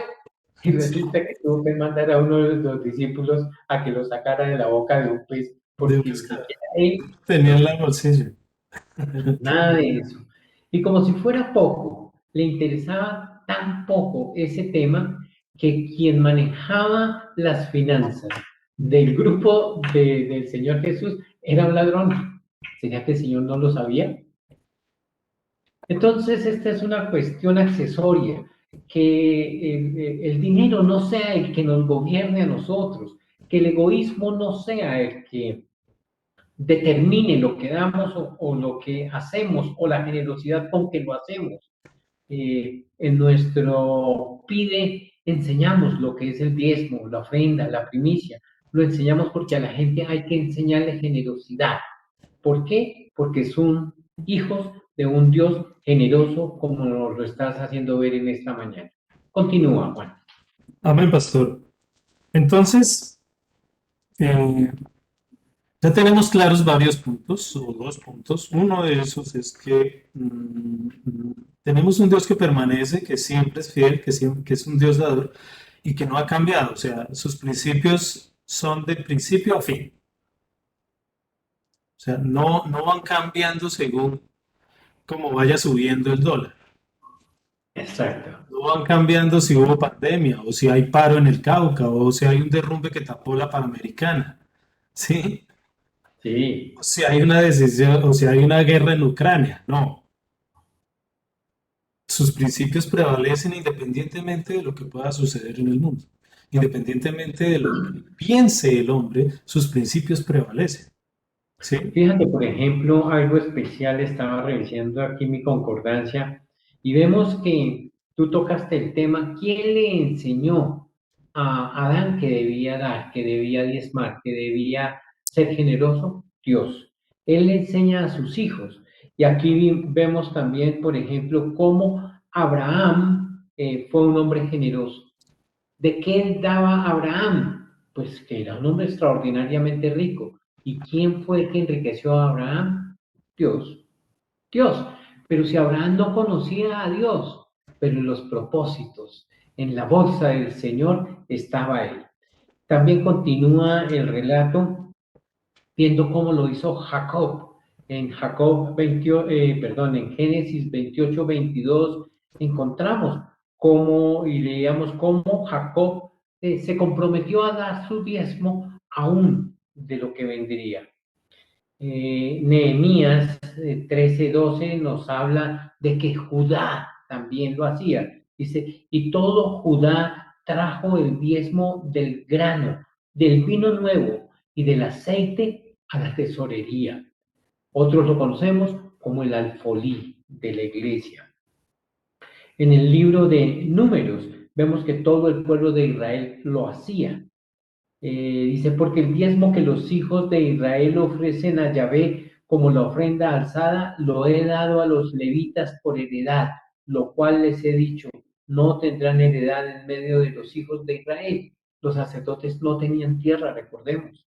[SPEAKER 2] Y resulta que tuvo que mandar a uno de los discípulos a que lo sacara de la boca de un pez, porque ni siquiera él
[SPEAKER 3] Tenía en la bolsilla.
[SPEAKER 2] nada de eso. Y como si fuera poco, le interesaba tan poco ese tema que quien manejaba las finanzas del grupo del Señor Jesús era un ladrón. ¿Sería que el Señor no lo sabía? Entonces, esta es una cuestión accesoria, que el dinero no sea el que nos gobierne a nosotros, que el egoísmo no sea el que determine lo que damos o lo que hacemos o la generosidad con que lo hacemos. En nuestro PIDE enseñamos lo que es el diezmo, la ofrenda, la primicia. Lo enseñamos porque a la gente hay que enseñarle generosidad. ¿Por qué? Porque son hijos de un Dios generoso, como nos lo estás haciendo ver en esta mañana. Continúa, Juan.
[SPEAKER 3] Amén, pastor. Entonces, ya tenemos claros varios puntos, o dos puntos. Uno de esos es que tenemos un Dios que permanece, que siempre es fiel, que es un Dios dador y que no ha cambiado. O sea, sus principios son de principio a fin. O sea, no van cambiando según cómo vaya subiendo el dólar.
[SPEAKER 2] Exacto.
[SPEAKER 3] No van cambiando si hubo pandemia, o si hay paro en el Cauca, o si hay un derrumbe que tapó la Panamericana. ¿Sí?
[SPEAKER 2] Sí.
[SPEAKER 3] O si hay una decisión, o si hay una guerra en Ucrania. No. Sus principios prevalecen independientemente de lo que pueda suceder en el mundo. Independientemente de lo que piense el hombre, sus principios prevalecen. ¿Sí?
[SPEAKER 2] Fíjate, por ejemplo, algo especial, estaba revisando aquí mi concordancia y vemos que tú tocaste el tema, ¿quién le enseñó a Adán que debía dar, que debía diezmar, que debía ser generoso? Dios. Él le enseña a sus hijos. Y aquí vemos también, por ejemplo, cómo Abraham fue un hombre generoso. ¿De qué daba Abraham? Pues que era un hombre extraordinariamente rico. ¿Y quién fue el que enriqueció a Abraham? Dios. Dios. Pero si Abraham no conocía a Dios, pero en los propósitos, en la bolsa del Señor estaba él. También continúa el relato viendo cómo lo hizo Jacob. En en Génesis 28, 22, encontramos cómo, y leíamos cómo Jacob se comprometió a dar su diezmo aún de lo que vendría. Nehemías 13, 12 nos habla de que Judá también lo hacía. Dice, y todo Judá trajo el diezmo del grano, del vino nuevo y del aceite a la tesorería. Otros lo conocemos como el alfolí de la iglesia. En el libro de Números vemos que todo el pueblo de Israel lo hacía. Dice, porque el diezmo que los hijos de Israel ofrecen a Yahvé como la ofrenda alzada, lo he dado a los levitas por heredad, lo cual les he dicho, no tendrán heredad en medio de los hijos de Israel. Los sacerdotes no tenían tierra, recordemos,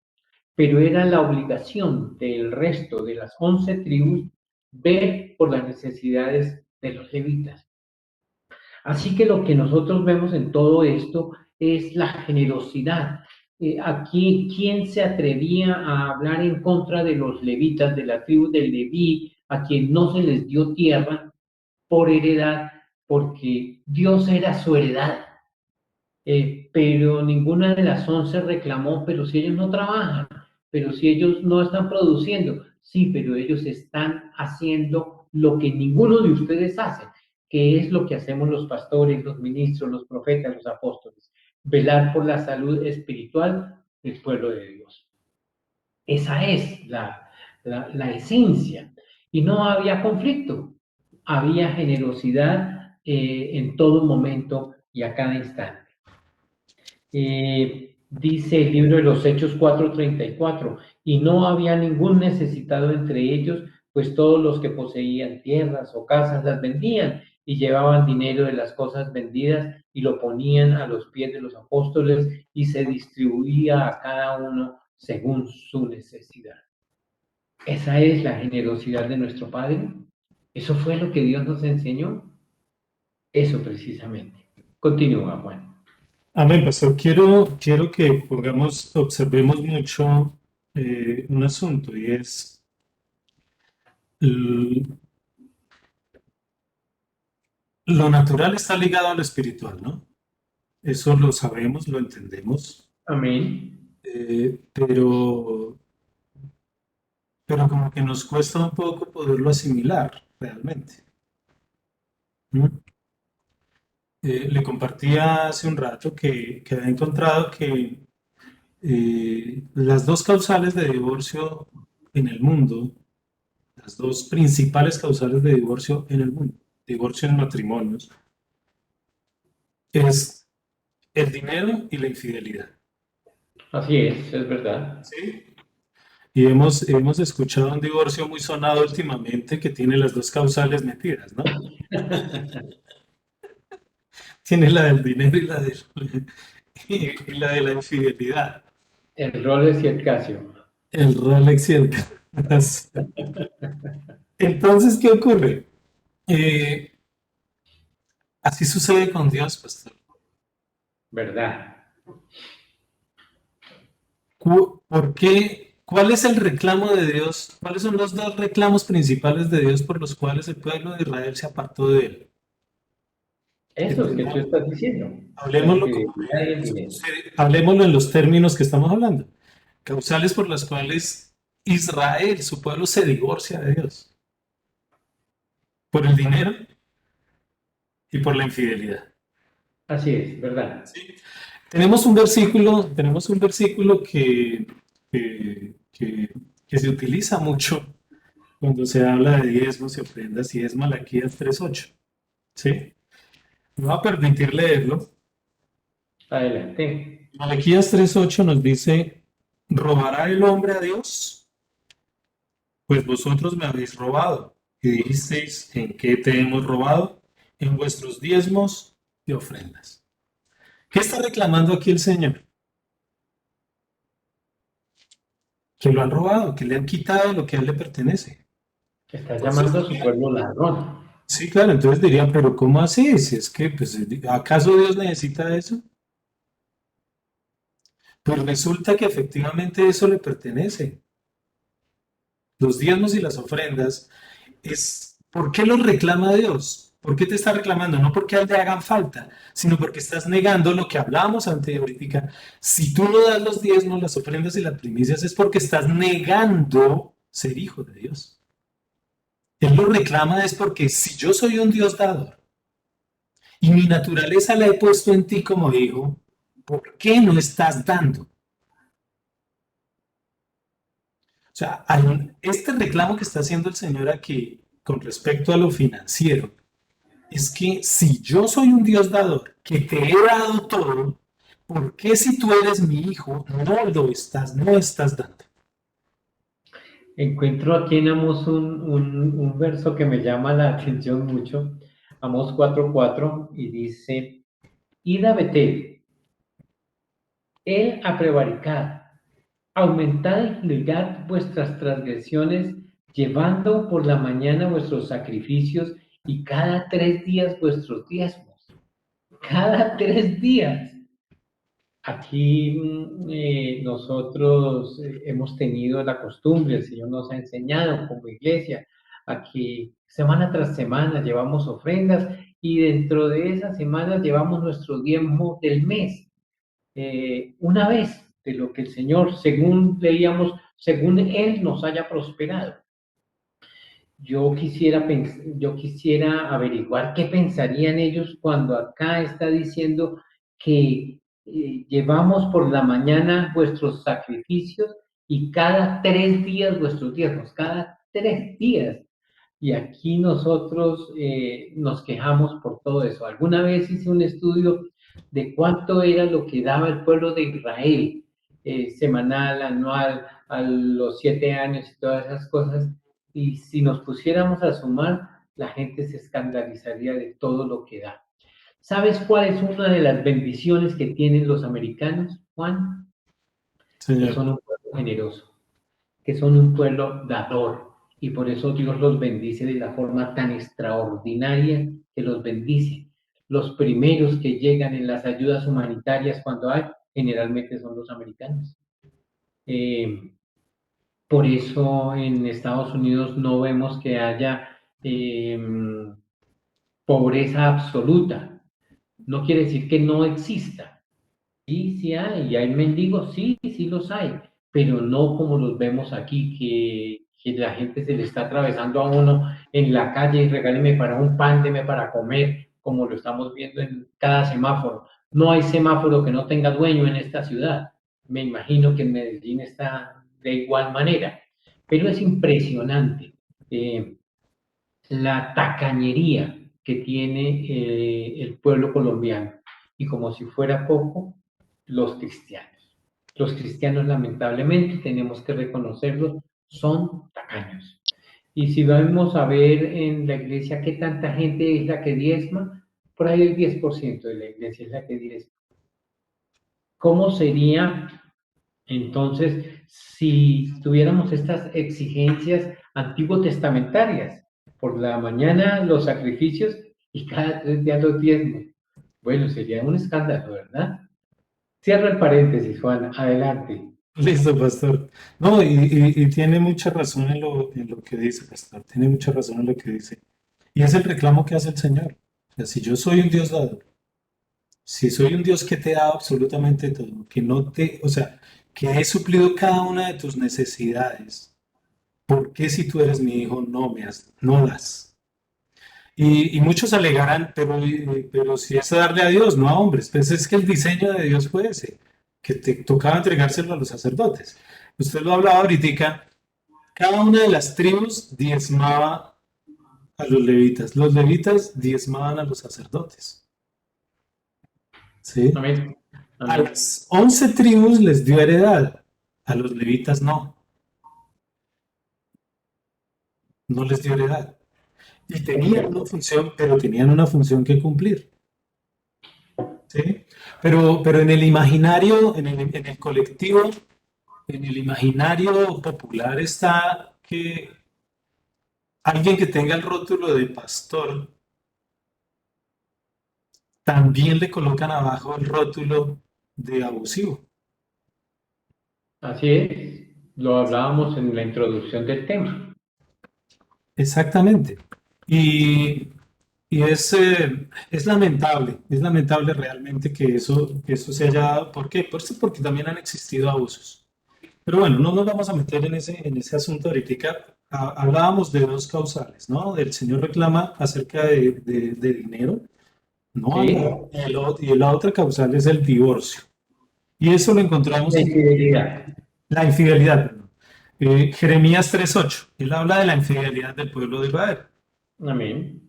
[SPEAKER 2] pero era la obligación del resto de las 11 tribus ver por las necesidades de los levitas. Así que lo que nosotros vemos en todo esto es la generosidad aquí, ¿quién se atrevía a hablar en contra de los levitas, de la tribu de Leví, a quien no se les dio tierra por heredad, porque Dios era su heredad? Pero ninguna de las 11 reclamó, pero si ellos no trabajan, pero si ellos no están produciendo, sí, pero ellos están haciendo lo que ninguno de ustedes hace, que es lo que hacemos los pastores, los ministros, los profetas, los apóstoles, velar por la salud espiritual del pueblo de Dios. Esa es la esencia. Y no había conflicto, había generosidad en todo momento y a cada instante. Dice el libro de los Hechos 4:34, y no había ningún necesitado entre ellos, pues todos los que poseían tierras o casas las vendían y llevaban dinero de las cosas vendidas y lo ponían a los pies de los apóstoles y se distribuía a cada uno según su necesidad. Esa es la generosidad de nuestro Padre. Eso fue lo que Dios nos enseñó. Eso precisamente. Continúa, Juan.
[SPEAKER 3] Amén, pastor. Quiero que observemos mucho un asunto y es lo natural está ligado a lo espiritual, ¿no? Eso lo sabemos, lo entendemos,
[SPEAKER 2] Amén.
[SPEAKER 3] pero como que nos cuesta un poco poderlo asimilar realmente. ¿Mm? Le compartía hace un rato que había encontrado que las dos causales de divorcio en el mundo, las dos principales causales de divorcio en el mundo, divorcio en matrimonios, es el dinero y la infidelidad.
[SPEAKER 2] Así es verdad.
[SPEAKER 3] ¿Sí? Y hemos escuchado un divorcio muy sonado últimamente que tiene las dos causales metidas, ¿no? Tiene la del dinero y la de la infidelidad.
[SPEAKER 2] El Rolex y el Casio.
[SPEAKER 3] El Rolex y el Casio. Entonces, ¿qué ocurre? Así sucede con Dios, pastor.
[SPEAKER 2] ¿Verdad?
[SPEAKER 3] ¿Por qué? ¿Cuál es el reclamo de Dios? ¿Cuáles son los dos reclamos principales de Dios por los cuales el pueblo de Israel se apartó de él?
[SPEAKER 2] Eso es que tú estás diciendo. La
[SPEAKER 3] Hablemoslo,
[SPEAKER 2] infidelidad y el dinero.
[SPEAKER 3] hablemoslo en los términos que estamos hablando. Causales por las cuales Israel, su pueblo, se divorcia de Dios. Por el dinero y por la infidelidad.
[SPEAKER 2] Así es, ¿verdad?
[SPEAKER 3] ¿Sí? Tenemos un versículo que se utiliza mucho cuando se habla de diezmos y ofrendas y es Malaquías 3:8. ¿Sí? Me voy a permitir leerlo.
[SPEAKER 2] Adelante.
[SPEAKER 3] Malaquías 3:8 nos dice, ¿robará el hombre a Dios? Pues vosotros me habéis robado. Y dijisteis, ¿en qué te hemos robado? En vuestros diezmos y ofrendas. ¿Qué está reclamando aquí el Señor? Que lo han robado, que le han quitado lo que a él le pertenece.
[SPEAKER 2] Está llamando a su pueblo ladrón.
[SPEAKER 3] Sí, claro, entonces dirían, pero ¿cómo así? Si es que, pues, ¿acaso Dios necesita eso? Pues resulta que efectivamente eso le pertenece. Los diezmos y las ofrendas ¿por qué los reclama Dios? ¿Por qué te está reclamando? No porque a él le hagan falta, sino porque estás negando lo que hablábamos ahorita. Si tú no das los diezmos, las ofrendas y las primicias es porque estás negando ser hijo de Dios. Él lo reclama es porque si yo soy un Dios dador y mi naturaleza la he puesto en ti como hijo, ¿por qué no estás dando? O sea, este reclamo que está haciendo el Señor aquí con respecto a lo financiero es que si yo soy un Dios dador que te he dado todo, ¿por qué si tú eres mi hijo no estás dando?
[SPEAKER 2] Encuentro aquí en Amós un verso que me llama la atención mucho. Amós 4:4 y dice, id a Betel, él a prevaricar, aumentad y ligad vuestras transgresiones, llevando por la mañana vuestros sacrificios y cada 3 días vuestros diezmos. Cada 3 días. Aquí nosotros hemos tenido la costumbre, el Señor nos ha enseñado como iglesia a que semana tras semana llevamos ofrendas y dentro de esas semanas llevamos nuestro diezmo del mes, una vez de lo que el Señor, según leíamos, según Él nos haya prosperado. Yo quisiera averiguar qué pensarían ellos cuando acá está diciendo que llevamos por la mañana vuestros sacrificios y cada 3 días vuestros diezmos, cada 3 días. Y aquí nosotros nos quejamos por todo eso. Alguna vez hice un estudio de cuánto era lo que daba el pueblo de Israel, semanal, anual, a los 7 años y todas esas cosas. Y si nos pusiéramos a sumar, la gente se escandalizaría de todo lo que da. ¿Sabes cuál es una de las bendiciones que tienen los americanos, Juan? Que
[SPEAKER 3] Señor.
[SPEAKER 2] son un pueblo generoso, que son un pueblo dador, y por eso Dios los bendice de la forma tan extraordinaria que los bendice. Los primeros que llegan en las ayudas humanitarias cuando hay, generalmente son los americanos. Por eso en Estados Unidos no vemos que haya pobreza absoluta. No quiere decir que no exista. Sí, sí hay mendigos, sí, sí los hay, pero no como los vemos aquí, que la gente se le está atravesando a uno en la calle y regáleme para un pan, deme para comer, como lo estamos viendo en cada semáforo. No hay semáforo que no tenga dueño en esta ciudad. Me imagino que en Medellín está de igual manera, pero es impresionante la tacañería que tiene el pueblo colombiano. Y como si fuera poco, los cristianos. Los cristianos, lamentablemente, tenemos que reconocerlos, son tacaños. Y si vamos a ver en la iglesia qué tanta gente es la que diezma, por ahí el 10% de la iglesia es la que diezma. ¿Cómo sería entonces si tuviéramos estas exigencias antiguo testamentarias? Por la mañana los sacrificios y cada 3 días los diezmos. Bueno, sería un escándalo, ¿verdad? Cierro el paréntesis, Juan, adelante.
[SPEAKER 3] Listo, pastor. No, y tiene mucha razón en lo que dice, pastor. Tiene mucha razón en lo que dice. Y es el reclamo que hace el Señor. O sea, si yo soy un Dios dador, si soy un Dios que te da absolutamente todo, que no te, o sea, que he suplido cada una de tus necesidades, ¿por qué si tú eres mi hijo no das? Y muchos alegarán, pero si es darle a Dios, no a hombres. Pues es que el diseño de Dios fue ese, que te tocaba entregárselo a los sacerdotes. Usted lo hablaba ahorita, cada una de las tribus diezmaba a los levitas diezmaban a los sacerdotes. ¿Sí?
[SPEAKER 2] Amén.
[SPEAKER 3] A
[SPEAKER 2] Amén.
[SPEAKER 3] las 11 tribus les dio heredad, a los levitas no les dio heredad. Y tenían una función, pero tenían una función que cumplir. ¿Sí? Pero en el imaginario, en el colectivo, en el imaginario popular está que alguien que tenga el rótulo de pastor, también le colocan abajo el rótulo de abusivo.
[SPEAKER 2] Así es, lo hablábamos en la introducción del tema.
[SPEAKER 3] Exactamente. Y es lamentable realmente que eso se haya dado. ¿Por qué? Porque también han existido abusos. Pero bueno, no nos vamos a meter en ese asunto ahorita. Hablábamos de dos causales, ¿no? El Señor reclama acerca de dinero, ¿no?
[SPEAKER 2] Sí.
[SPEAKER 3] Y la otra causal es el divorcio. Y eso lo encontramos
[SPEAKER 2] La
[SPEAKER 3] en
[SPEAKER 2] infidelidad.
[SPEAKER 3] la infidelidad. Perdón. Jeremías 3:8. Él habla de la infidelidad del pueblo de Israel.
[SPEAKER 2] Amén.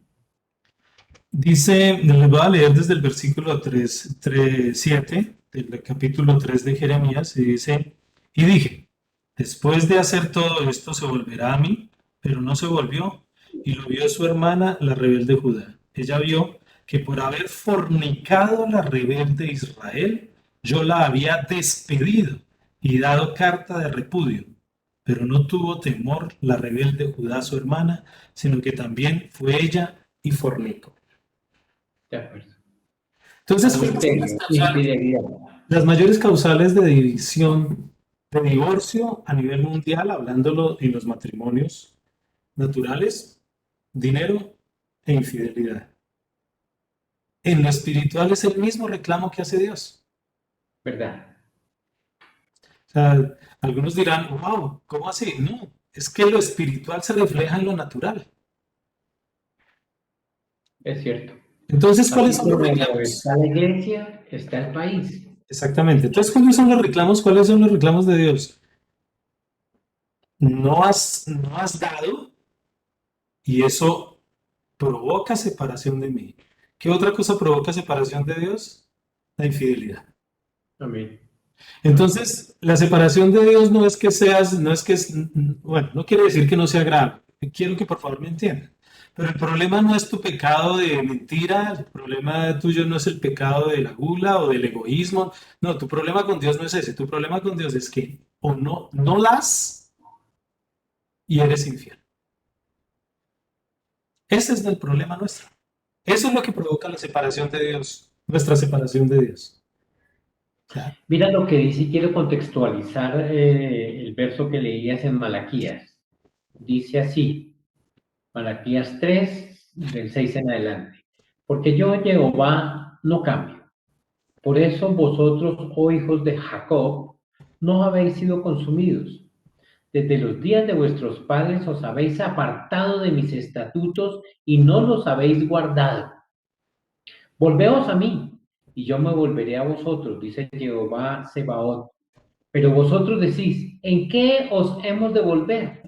[SPEAKER 3] Dice, les voy a leer desde el versículo 7 del capítulo 3 de Jeremías, y dice, y dije, después de hacer todo esto se volverá a mí, pero no se volvió, y lo vio su hermana, la rebelde Judá. Ella vio que por haber fornicado la rebelde Israel, yo la había despedido y dado carta de repudio, pero no tuvo temor la rebelde Judá, su hermana, sino que también fue ella y fornicó.
[SPEAKER 2] De acuerdo.
[SPEAKER 3] Entonces,
[SPEAKER 2] Adulterio, infidelidad.
[SPEAKER 3] Las mayores causales de división, de divorcio a nivel mundial, hablándolo en los matrimonios naturales, dinero e infidelidad. En lo espiritual es el mismo reclamo que hace Dios.
[SPEAKER 2] ¿verdad?
[SPEAKER 3] O sea, algunos dirán, wow, ¿cómo así? No, es que lo espiritual se refleja en lo natural.
[SPEAKER 2] Es cierto.
[SPEAKER 3] Entonces, ¿cuáles
[SPEAKER 2] Así
[SPEAKER 3] son los
[SPEAKER 2] como
[SPEAKER 3] reclamos?
[SPEAKER 2] está la iglesia, está el país.
[SPEAKER 3] Exactamente. Entonces, ¿cuáles son los reclamos? ¿Cuáles son los reclamos de Dios? No has dado y eso provoca separación de mí. ¿Qué otra cosa provoca separación de Dios? La infidelidad.
[SPEAKER 2] Amén. Amén.
[SPEAKER 3] Entonces, la separación de Dios no es que seas, no es que, bueno, no quiere decir que no sea grave. Quiero que por favor me entiendan. Pero el problema no es tu pecado de mentira, el problema tuyo no es el pecado de la gula o del egoísmo. No, tu problema con Dios no es ese. Tu problema con Dios es que o no das y eres infiel. Ese es el problema nuestro. Eso es lo que provoca la separación de Dios, nuestra separación de Dios. O sea,
[SPEAKER 2] Mira lo que dice y quiero contextualizar el verso que leías en Malaquías. Dice así, Malaquías 3 del 6 en adelante. Porque yo, Jehová, no cambio. Por eso vosotros, oh hijos de Jacob, no habéis sido consumidos. Desde los días de vuestros padres os habéis apartado de mis estatutos y no los habéis guardado. Volveos a mí, y yo me volveré a vosotros, dice Jehová Sebaot. Pero vosotros decís, ¿en qué os hemos de volver?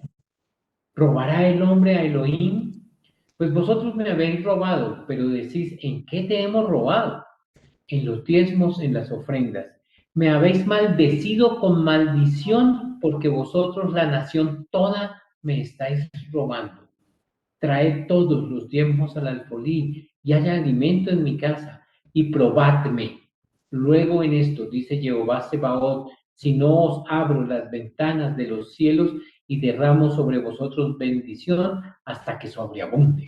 [SPEAKER 2] ¿Robará el hombre a Elohim? Pues vosotros me habéis robado, pero decís, ¿en qué te hemos robado? En los diezmos, en las ofrendas. Me habéis maldecido con maldición, porque vosotros, la nación toda, me estáis robando. Traed todos los diezmos al alfolí y haya alimento en mi casa, y probadme. Luego en esto, dice Jehová Sebaot, si no os abro las ventanas de los cielos y derramo sobre vosotros bendición hasta que sobreabunde.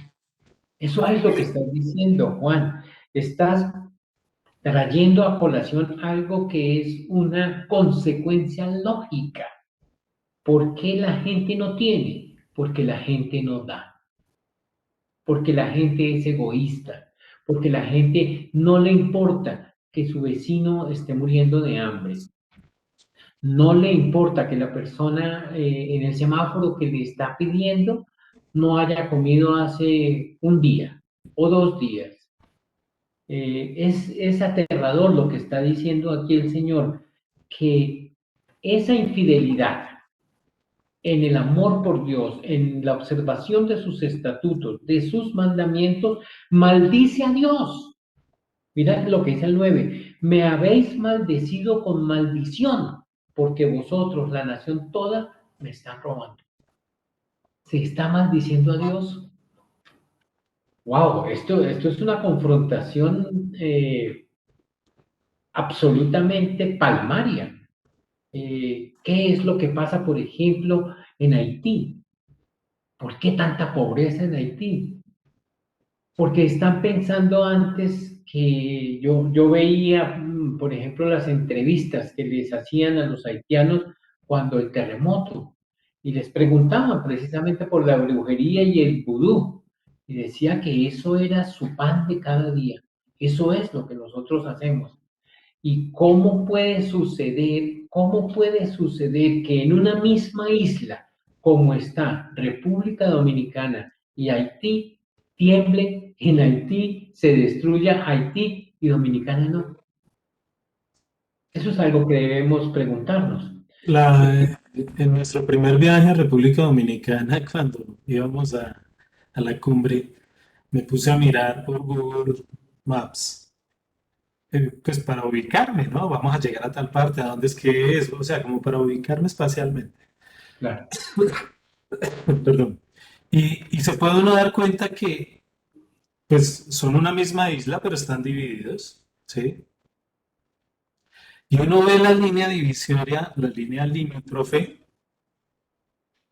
[SPEAKER 2] Eso es lo que estás diciendo, Juan. Estás trayendo a colación algo que es una consecuencia lógica. ¿Por qué la gente no tiene? Porque la gente no da. Porque la gente es egoísta. Porque la gente no le importa que su vecino esté muriendo de hambre. No le importa que la persona en el semáforo que le está pidiendo no haya comido hace un día o 2 días. Es aterrador lo que está diciendo aquí el Señor, que esa infidelidad en el amor por Dios, en la observación de sus estatutos, de sus mandamientos, maldice a Dios. Mirad lo que dice el 9, me habéis maldecido con maldición, porque vosotros, la nación toda, me están robando. Se está maldiciendo a Dios. Wow, esto es una confrontación absolutamente palmaria. ¿Qué es lo que pasa, por ejemplo, en Haití? ¿Por qué tanta pobreza en Haití? Porque están pensando antes que yo veía, por ejemplo, las entrevistas que les hacían a los haitianos cuando el terremoto, y les preguntaban precisamente por la brujería y el vudú, y decía que eso era su pan de cada día, eso es lo que nosotros hacemos. ¿Y cómo puede suceder que en una misma isla, como está República Dominicana y Haití, tiemble, en Haití se destruya Haití y Dominicana no? Eso es algo que debemos preguntarnos.
[SPEAKER 3] en nuestro primer viaje a República Dominicana, cuando íbamos a la cumbre, me puse a mirar por Google Maps, pues para ubicarme, ¿no? Vamos a llegar a tal parte, ¿a dónde es que es? O sea, como para ubicarme espacialmente.
[SPEAKER 2] Claro,
[SPEAKER 3] Perdón. Y se puede uno dar cuenta que, pues, son una misma isla, pero están divididos, ¿sí? Y uno ve la línea divisoria, la línea limítrofe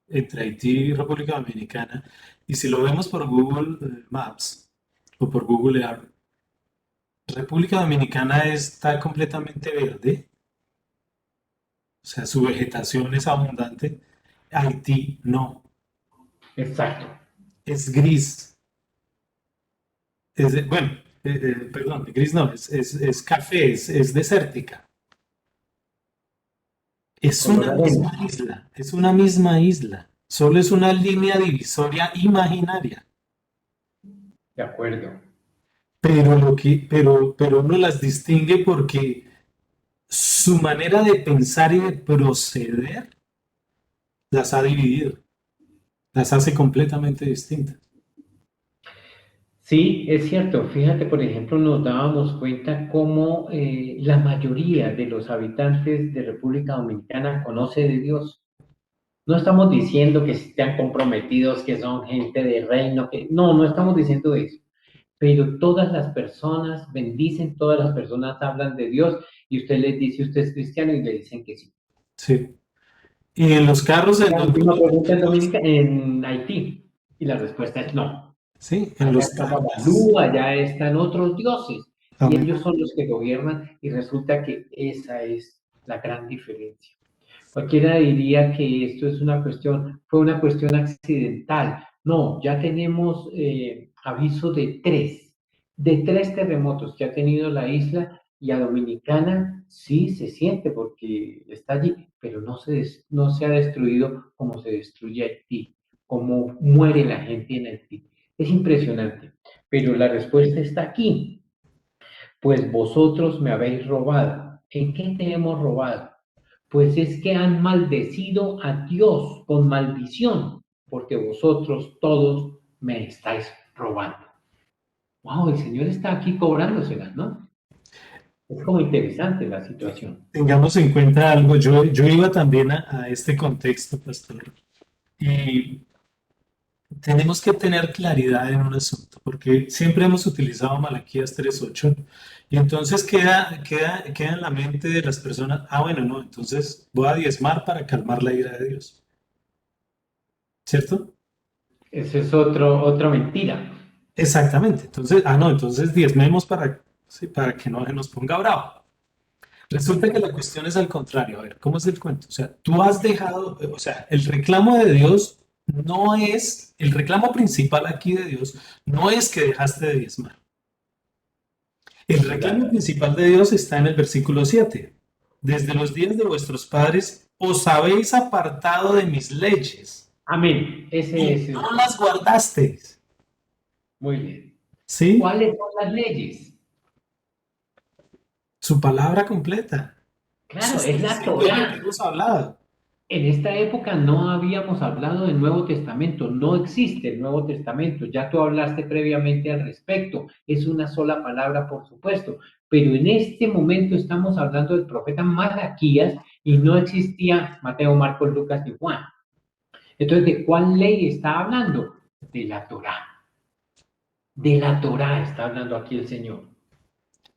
[SPEAKER 3] entre Haití y República Dominicana, y si lo vemos por Google Maps o por Google Earth, República Dominicana está completamente verde, o sea, su vegetación es abundante. Haití no,
[SPEAKER 2] Exacto.
[SPEAKER 3] es gris. Bueno, perdón, gris no, es café, es desértica. Es
[SPEAKER 2] Color
[SPEAKER 3] una misma
[SPEAKER 2] arena.
[SPEAKER 3] isla, es una misma isla. Solo es una línea divisoria imaginaria.
[SPEAKER 2] De acuerdo.
[SPEAKER 3] Pero uno las distingue porque su manera de pensar y de proceder las ha dividido, las hace completamente distintas.
[SPEAKER 2] Sí, es cierto. Fíjate, por ejemplo, nos dábamos cuenta cómo la mayoría de los habitantes de República Dominicana conoce de Dios. No estamos diciendo que estén comprometidos, que son gente de reino, que no, no estamos diciendo eso. Pero todas las personas bendicen, todas las personas hablan de Dios y usted les dice, usted es cristiano y le dicen que sí.
[SPEAKER 3] Sí. Y en los carros, en
[SPEAKER 2] La
[SPEAKER 3] los
[SPEAKER 2] última pregunta en
[SPEAKER 3] buses,
[SPEAKER 2] Dominica, en Haití. Y la respuesta es no.
[SPEAKER 3] sí, en
[SPEAKER 2] Allá
[SPEAKER 3] los
[SPEAKER 2] está
[SPEAKER 3] carros.
[SPEAKER 2] Babalú, allá están otros dioses. Y
[SPEAKER 3] Amén.
[SPEAKER 2] ellos son los que gobiernan y resulta que esa es la gran diferencia. Cualquiera diría que esto es una cuestión, fue una cuestión accidental. No, ya tenemos aviso de tres terremotos que ha tenido la isla y a Dominicana sí se siente porque está allí, pero no se ha destruido como se destruye Haití, como muere la gente en Haití. Es impresionante, pero la respuesta está aquí. Pues vosotros me habéis robado. ¿En qué te hemos robado? Pues es que han maldecido a Dios con maldición, porque vosotros todos me estáis robando. Wow, el Señor está aquí cobrándoselas, ¿no? Es como interesante la situación.
[SPEAKER 3] Tengamos en cuenta algo, yo iba también a este contexto, pastor, y tenemos que tener claridad en un asunto, porque siempre hemos utilizado Malaquías 3:8 y entonces queda en la mente de las personas, bueno, no, entonces voy a diezmar para calmar la ira de Dios, ¿cierto?
[SPEAKER 2] Esa es otra mentira.
[SPEAKER 3] Exactamente, entonces, no, entonces diezmemos para, sí, para que no se nos ponga bravo. Resulta que la cuestión es al contrario. A ver, ¿cómo es el cuento? O sea, tú has dejado, o sea, el reclamo de Dios no es, el reclamo principal aquí de Dios no es que dejaste de diezmar. El reclamo
[SPEAKER 2] Claro.
[SPEAKER 3] principal de Dios está en el versículo 7. Desde los días de vuestros padres os habéis apartado de mis leyes
[SPEAKER 2] Amén. Ese
[SPEAKER 3] y
[SPEAKER 2] es
[SPEAKER 3] no las guardasteis.
[SPEAKER 2] muy bien.
[SPEAKER 3] ¿Sí?
[SPEAKER 2] ¿Cuáles son las leyes?
[SPEAKER 3] Su palabra completa.
[SPEAKER 2] Claro,
[SPEAKER 3] Sus
[SPEAKER 2] es la
[SPEAKER 3] principios lo que
[SPEAKER 2] Torá.
[SPEAKER 3] hemos hablado.
[SPEAKER 2] En esta época no habíamos hablado del Nuevo Testamento, no existe el Nuevo Testamento, ya tú hablaste previamente al respecto, es una sola palabra, por supuesto, pero en este momento estamos hablando del profeta Malaquías y no existía Mateo, Marcos, Lucas y Juan. Entonces, ¿de cuál ley está hablando? De la Torá está hablando aquí el Señor.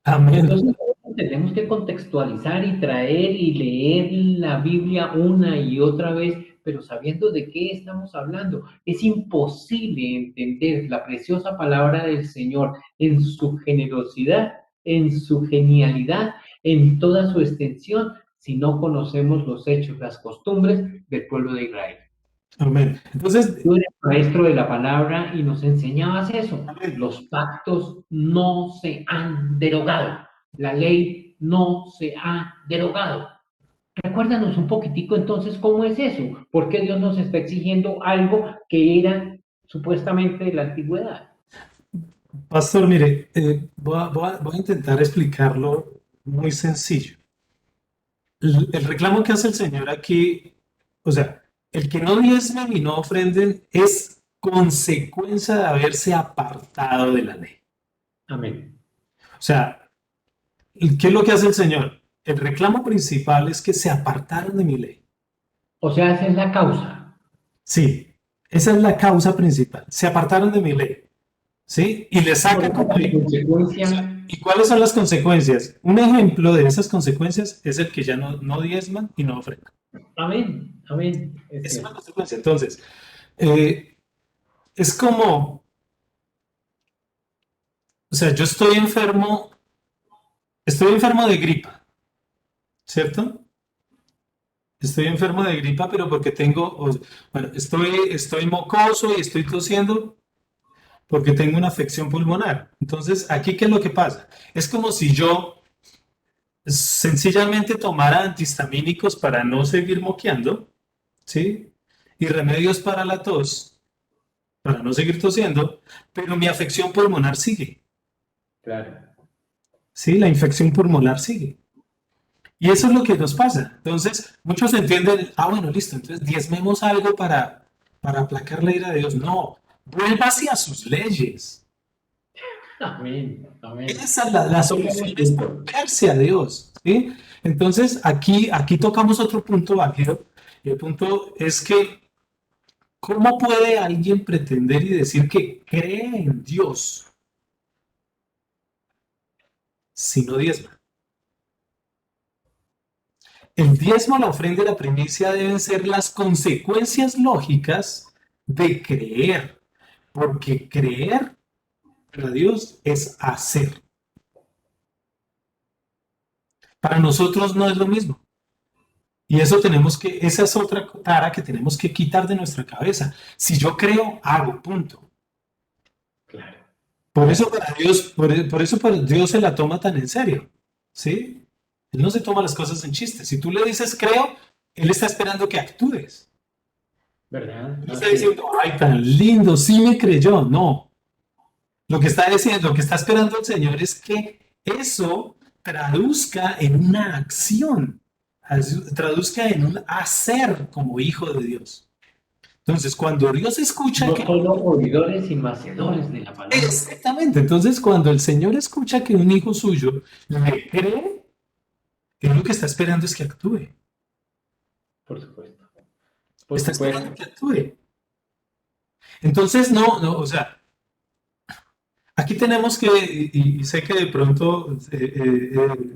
[SPEAKER 3] Amén.
[SPEAKER 2] Entonces, tenemos que contextualizar y traer y leer la Biblia una y otra vez, pero sabiendo de qué estamos hablando. Es imposible entender la preciosa palabra del Señor en su generosidad, en su genialidad, en toda su extensión, si no conocemos los hechos, las costumbres del pueblo de Israel.
[SPEAKER 3] Amén. Entonces,
[SPEAKER 2] Tú eres maestro de la palabra y nos enseñabas eso.
[SPEAKER 3] amén.
[SPEAKER 2] Los pactos no se han derogado. La ley no se ha derogado. Recuérdanos un poquitico entonces cómo es eso. ¿Por qué Dios nos está exigiendo algo que era supuestamente de la antigüedad?
[SPEAKER 3] Pastor, mire, voy a intentar explicarlo muy sencillo. El reclamo que hace el Señor aquí, o sea, el que no diezmen y no ofrenden es consecuencia de haberse apartado de la ley.
[SPEAKER 2] Amén.
[SPEAKER 3] O sea, ¿qué es lo que hace el Señor? El reclamo principal es que se apartaron de mi ley.
[SPEAKER 2] O sea, esa es la causa.
[SPEAKER 3] Sí, esa es la causa principal. Se apartaron de mi ley. ¿Sí? Y le
[SPEAKER 2] Por
[SPEAKER 3] saca
[SPEAKER 2] eso,
[SPEAKER 3] como
[SPEAKER 2] como consecuencia,
[SPEAKER 3] ¿Y cuáles son las consecuencias? Un ejemplo de esas consecuencias es el que ya no diezman y no ofrendan.
[SPEAKER 2] amén, amén, es
[SPEAKER 3] Es una
[SPEAKER 2] cierto.
[SPEAKER 3] consecuencia. Entonces, eh, es como, o sea, yo estoy enfermo Estoy enfermo de gripa, ¿cierto? Estoy enfermo de gripa, pero porque bueno, estoy mocoso y estoy tosiendo porque tengo una afección pulmonar. Entonces, aquí, ¿qué es lo que pasa? Es como si yo sencillamente tomara antihistamínicos para no seguir moqueando, ¿sí? Y remedios para la tos, para no seguir tosiendo, pero mi afección pulmonar sigue,
[SPEAKER 2] Claro.
[SPEAKER 3] ¿sí? La infección pulmonar sigue. Y eso es lo que nos pasa. Entonces, muchos entienden, bueno, listo, entonces diezmemos algo para aplacar la ira de Dios. No, vuelva hacia sus leyes.
[SPEAKER 2] Amén. Amén.
[SPEAKER 3] Esa es la solución, es volverse a Dios, ¿sí? Entonces, aquí tocamos otro punto válido, y el punto es que, ¿cómo puede alguien pretender y decir que cree en Dios si no diezma? El diezmo, la ofrenda y la primicia deben ser las consecuencias lógicas de creer, porque creer para Dios es hacer. Para nosotros no es lo mismo. Y esa es otra tara que tenemos que quitar de nuestra cabeza. Si yo creo, hago, punto.
[SPEAKER 2] Claro.
[SPEAKER 3] Por eso para Dios, por eso para Dios se la toma tan en serio, ¿sí? Él no se toma las cosas en chiste. Si tú le dices creo, Él está esperando que actúes.
[SPEAKER 2] ¿Verdad?
[SPEAKER 3] No está diciendo, ay, tan lindo, sí me creyó. No. Lo que está diciendo, lo que está esperando el Señor es que eso traduzca en una acción, traduzca en un hacer como hijo de Dios. Entonces, cuando Dios escucha
[SPEAKER 2] No
[SPEAKER 3] que...
[SPEAKER 2] solo oidores y hacedores de la palabra.
[SPEAKER 3] Exactamente. Entonces, cuando el Señor escucha que un hijo suyo le cree, Él lo que está esperando es que actúe.
[SPEAKER 2] Por supuesto. Por
[SPEAKER 3] Está
[SPEAKER 2] supuesto.
[SPEAKER 3] esperando que actúe. Entonces, no, o sea, aquí tenemos que, y sé que de pronto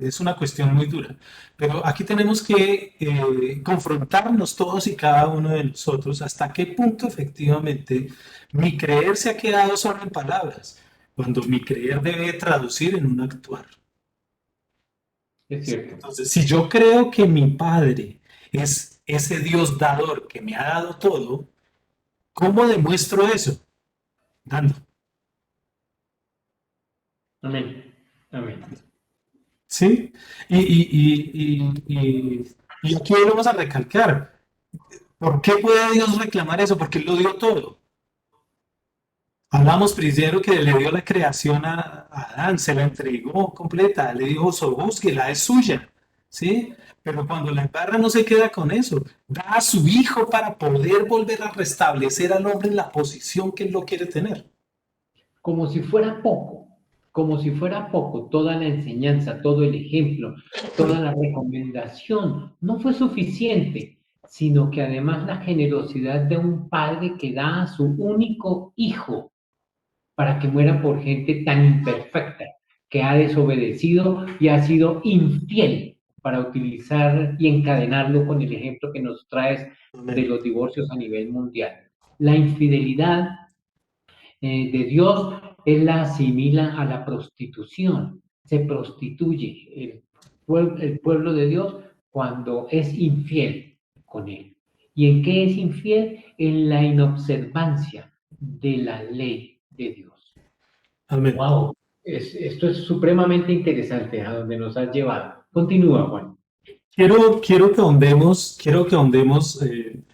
[SPEAKER 3] es una cuestión muy dura, pero aquí tenemos que confrontarnos todos y cada uno de nosotros hasta qué punto efectivamente mi creer se ha quedado solo en palabras, cuando mi creer debe traducir en un actuar.
[SPEAKER 2] Es cierto.
[SPEAKER 3] Entonces, si yo creo que mi Padre es ese Dios dador que me ha dado todo, ¿cómo demuestro eso? Dando.
[SPEAKER 2] Amén. Amén.
[SPEAKER 3] ¿Sí? Y aquí vamos a recalcar, ¿por qué puede Dios reclamar eso? Porque Él lo dio todo. Hablamos primero que le dio la creación a Adán, se la entregó completa, le dijo, búsquela, es suya, ¿sí? Pero cuando la embarra no se queda con eso, da a su hijo para poder volver a restablecer al hombre en la posición que él lo quiere tener.
[SPEAKER 2] Como si fuera poco, toda la enseñanza, todo el ejemplo, toda la recomendación no fue suficiente, sino que además la generosidad de un padre que da a su único hijo para que muera por gente tan imperfecta, que ha desobedecido y ha sido infiel, para utilizar y encadenarlo con el ejemplo que nos traes de los divorcios a nivel mundial. La infidelidad de Dios, Él la asimila a la prostitución, se prostituye el pueblo de Dios cuando es infiel con Él. ¿Y en qué es infiel? En la inobservancia de la ley de Dios.
[SPEAKER 3] Amén.
[SPEAKER 2] Wow, esto es supremamente interesante a donde nos has llevado. Continúa, Juan.
[SPEAKER 3] Quiero que ahondemos,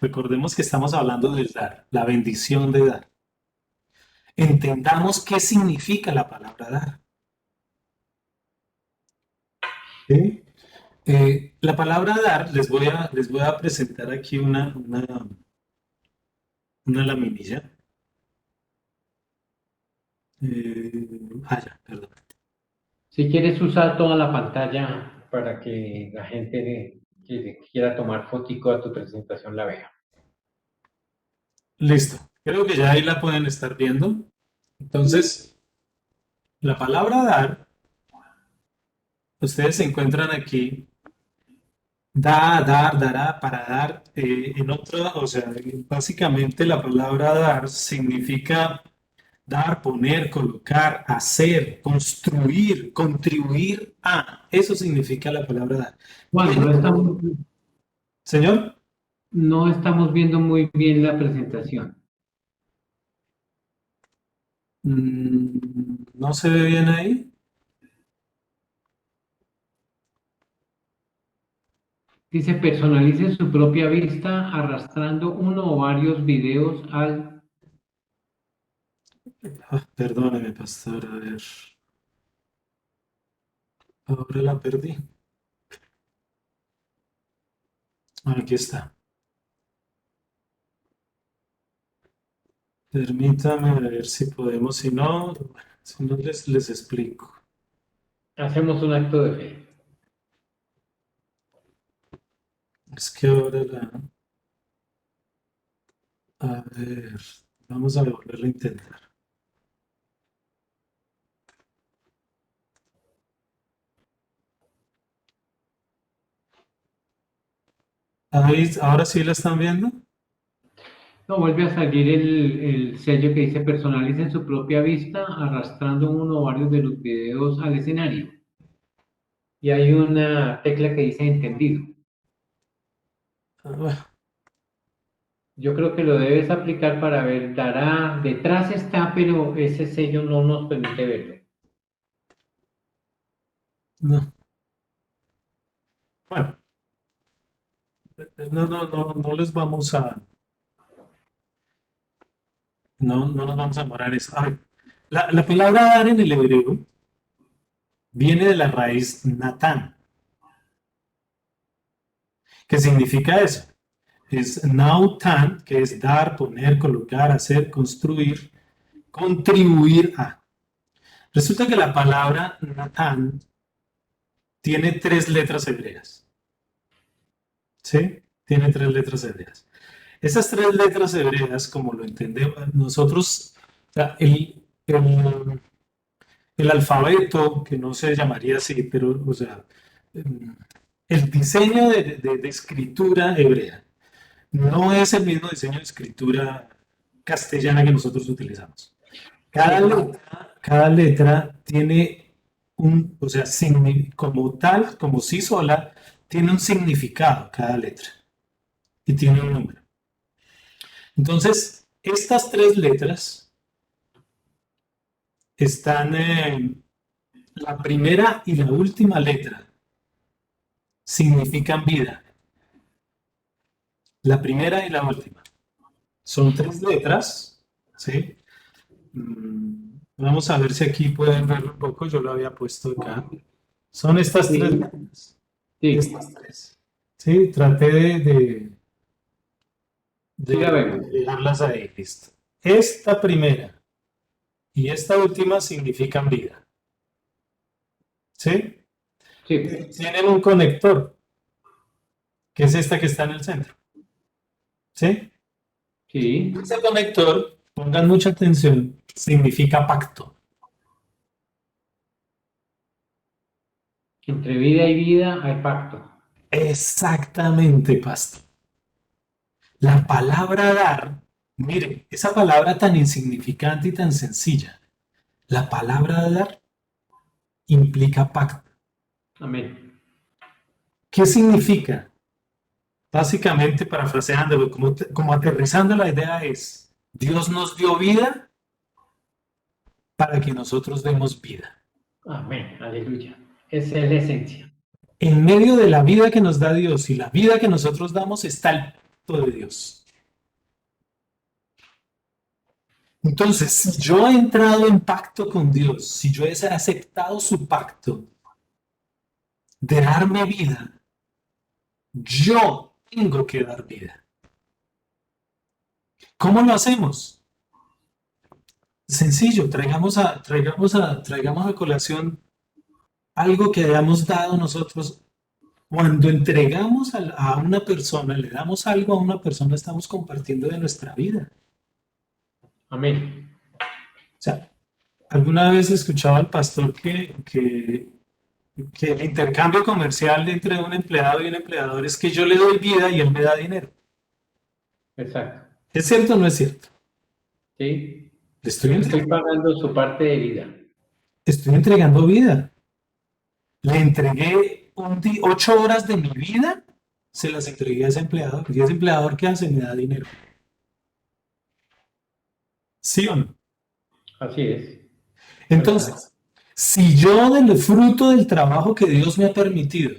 [SPEAKER 3] recordemos que estamos hablando del dar, la bendición de dar. Entendamos qué significa la palabra dar. ¿Sí? La palabra dar, les voy a presentar aquí una laminilla. Ya, perdón.
[SPEAKER 2] Si quieres usar toda la pantalla para que la gente que quiera tomar fotico a tu presentación la vea.
[SPEAKER 3] Listo. Creo que ya ahí la pueden estar viendo. Entonces, la palabra dar, ustedes se encuentran aquí, dará, para dar, en otra, o sea, básicamente la palabra dar significa Dar, poner, colocar, hacer, construir, contribuir a. Eso significa la palabra dar.
[SPEAKER 2] Juan,
[SPEAKER 3] Señor,
[SPEAKER 2] no estamos viendo muy bien la presentación.
[SPEAKER 3] ¿no se ve bien ahí?
[SPEAKER 2] Dice, personalice su propia vista arrastrando uno o varios videos al...
[SPEAKER 3] Perdóneme, pastor, a ver. Ahora la perdí. Aquí está. Permítame a ver si podemos, si no les explico.
[SPEAKER 2] Hacemos un acto de fe.
[SPEAKER 3] Es que ahora a ver, vamos a volverlo a intentar. Ahí, ahora sí la están viendo.
[SPEAKER 2] No, vuelve a salir el sello que dice personalicen su propia vista arrastrando uno o varios de los videos al escenario. Y hay una tecla que dice entendido.
[SPEAKER 3] Bueno,
[SPEAKER 2] Yo creo que lo debes aplicar para ver, dará, detrás está, pero ese sello no nos permite verlo.
[SPEAKER 3] no. Bueno, no les vamos a, no nos vamos a demorar eso. A ver, la palabra dar en el hebreo viene de la raíz natán. ¿Qué significa eso? Es nautan, que es dar, poner, colocar, hacer, construir, contribuir a. Resulta que la palabra natán tiene 3 letras hebreas. ¿Sí? Tiene 3 letras hebreas. Esas 3 letras hebreas, como lo entendemos nosotros, o sea, el alfabeto, que no se llamaría así, pero, o sea, el diseño de escritura hebrea no es el mismo diseño de escritura castellana que nosotros utilizamos. Cada letra tiene o sea, como tal, como sí sola, tiene un significado cada letra y tiene un número. Entonces, estas 3 letras están en la primera y la última letra significan vida. La primera y la última. Son 3 letras, ¿sí? Vamos a ver si aquí pueden verlo un poco. Yo lo había puesto acá. Son estas
[SPEAKER 2] Sí.
[SPEAKER 3] 3 letras.
[SPEAKER 2] Sí,
[SPEAKER 3] Estas 3. Sí, traté
[SPEAKER 2] sí la vemos.
[SPEAKER 3] dejarlas ahí. Listo. Esta primera y esta última significan vida. ¿Sí?
[SPEAKER 2] Sí,
[SPEAKER 3] Tienen un conector, que es esta que está en el centro. ¿Sí?
[SPEAKER 2] sí.
[SPEAKER 3] Ese conector, pongan mucha atención, significa pacto.
[SPEAKER 2] Entre vida y vida hay pacto.
[SPEAKER 3] Exactamente, pastor. La palabra dar, mire, esa palabra tan insignificante y tan sencilla, la palabra dar implica pacto.
[SPEAKER 2] Amén.
[SPEAKER 3] ¿Qué significa? Básicamente, parafraseándolo, como aterrizando la idea es, Dios nos dio vida para que nosotros demos vida.
[SPEAKER 2] Amén. Aleluya. Esa es la esencia.
[SPEAKER 3] En medio de la vida que nos da Dios y la vida que nosotros damos está el pacto de Dios. Entonces, si yo he entrado en pacto con Dios, si yo he aceptado su pacto de darme vida, yo tengo que dar vida. ¿Cómo lo hacemos? Sencillo, traigamos a colación algo que hayamos dado nosotros. Cuando entregamos a una persona, le damos algo a una persona, estamos compartiendo de nuestra vida.
[SPEAKER 2] Amén.
[SPEAKER 3] O sea, alguna vez escuchaba al pastor que el intercambio comercial entre un empleado y un empleador es que yo le doy vida y él me da dinero.
[SPEAKER 2] Exacto.
[SPEAKER 3] ¿Es cierto o no es cierto?
[SPEAKER 2] Sí.
[SPEAKER 3] Le estoy
[SPEAKER 2] Estoy
[SPEAKER 3] entregando,
[SPEAKER 2] pagando su parte de vida.
[SPEAKER 3] estoy entregando vida. Le entregué 8 horas de mi vida, se las entregué a ese empleador. Y ese empleador, ¿qué hace? Me da dinero. ¿Sí o no?
[SPEAKER 2] Así es, ¿verdad?
[SPEAKER 3] Entonces, si yo del fruto del trabajo que Dios me ha permitido,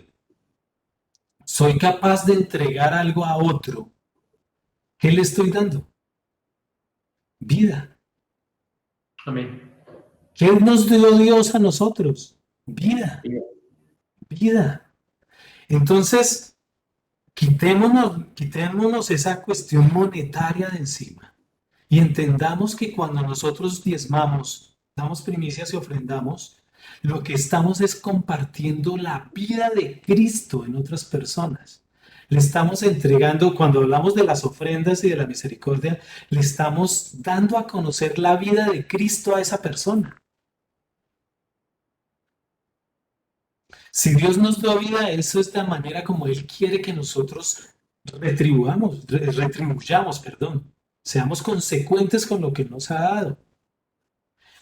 [SPEAKER 3] soy capaz de entregar algo a otro, ¿qué le estoy dando? Vida.
[SPEAKER 2] Amén.
[SPEAKER 3] ¿Qué nos dio Dios a nosotros? Vida,
[SPEAKER 2] Bien.
[SPEAKER 3] vida. Entonces, quitémonos esa cuestión monetaria de encima y entendamos que cuando nosotros diezmamos, damos primicias y ofrendamos, lo que estamos es compartiendo la vida de Cristo en otras personas. Le estamos entregando, cuando hablamos de las ofrendas y de la misericordia, le estamos dando a conocer la vida de Cristo a esa persona. Si Dios nos da vida, eso es la manera como Él quiere que nosotros retribuyamos, perdón. Seamos consecuentes con lo que nos ha dado.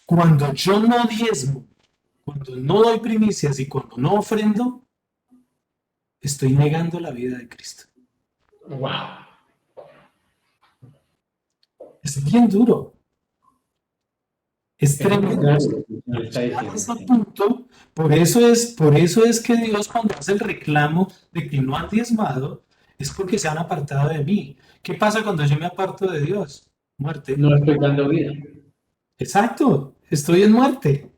[SPEAKER 3] Cuando yo no diezmo, cuando no doy primicias y cuando no ofrendo, estoy negando la vida de Cristo.
[SPEAKER 2] Wow.
[SPEAKER 3] Es bien duro. Es
[SPEAKER 2] Es muy
[SPEAKER 3] tremendo.
[SPEAKER 2] claro lo que usted está
[SPEAKER 3] A
[SPEAKER 2] diciendo.
[SPEAKER 3] ese
[SPEAKER 2] Sí.
[SPEAKER 3] punto, por eso es que Dios cuando hace el reclamo de que no han diezmado, es porque se han apartado de mí. ¿Qué pasa cuando yo me aparto de Dios? Muerte.
[SPEAKER 2] No estoy dando vida.
[SPEAKER 3] Exacto, estoy en muerte.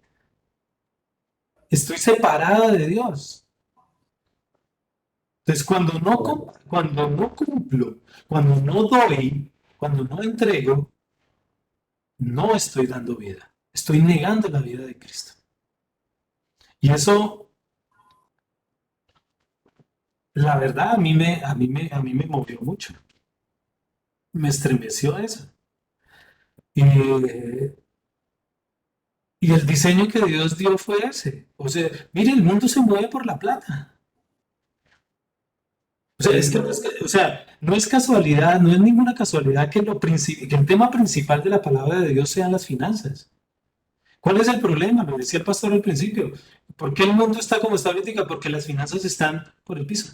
[SPEAKER 3] Estoy separada de Dios. Entonces, cuando no cumplo, cuando no doy, cuando no entrego, no estoy dando vida. Estoy negando la vida de Cristo. Y eso, la verdad, a mí me movió mucho. Me estremeció eso. Y, y el diseño que Dios dio fue ese. O sea, mire, el mundo se mueve por la plata. O sea, es que,
[SPEAKER 2] Sí,
[SPEAKER 3] no es casualidad, no es ninguna casualidad que el tema principal de la palabra de Dios sean las finanzas. ¿Cuál es el problema? Lo decía el pastor al principio. ¿Por qué el mundo está como está ahorita? Porque las finanzas están por el piso.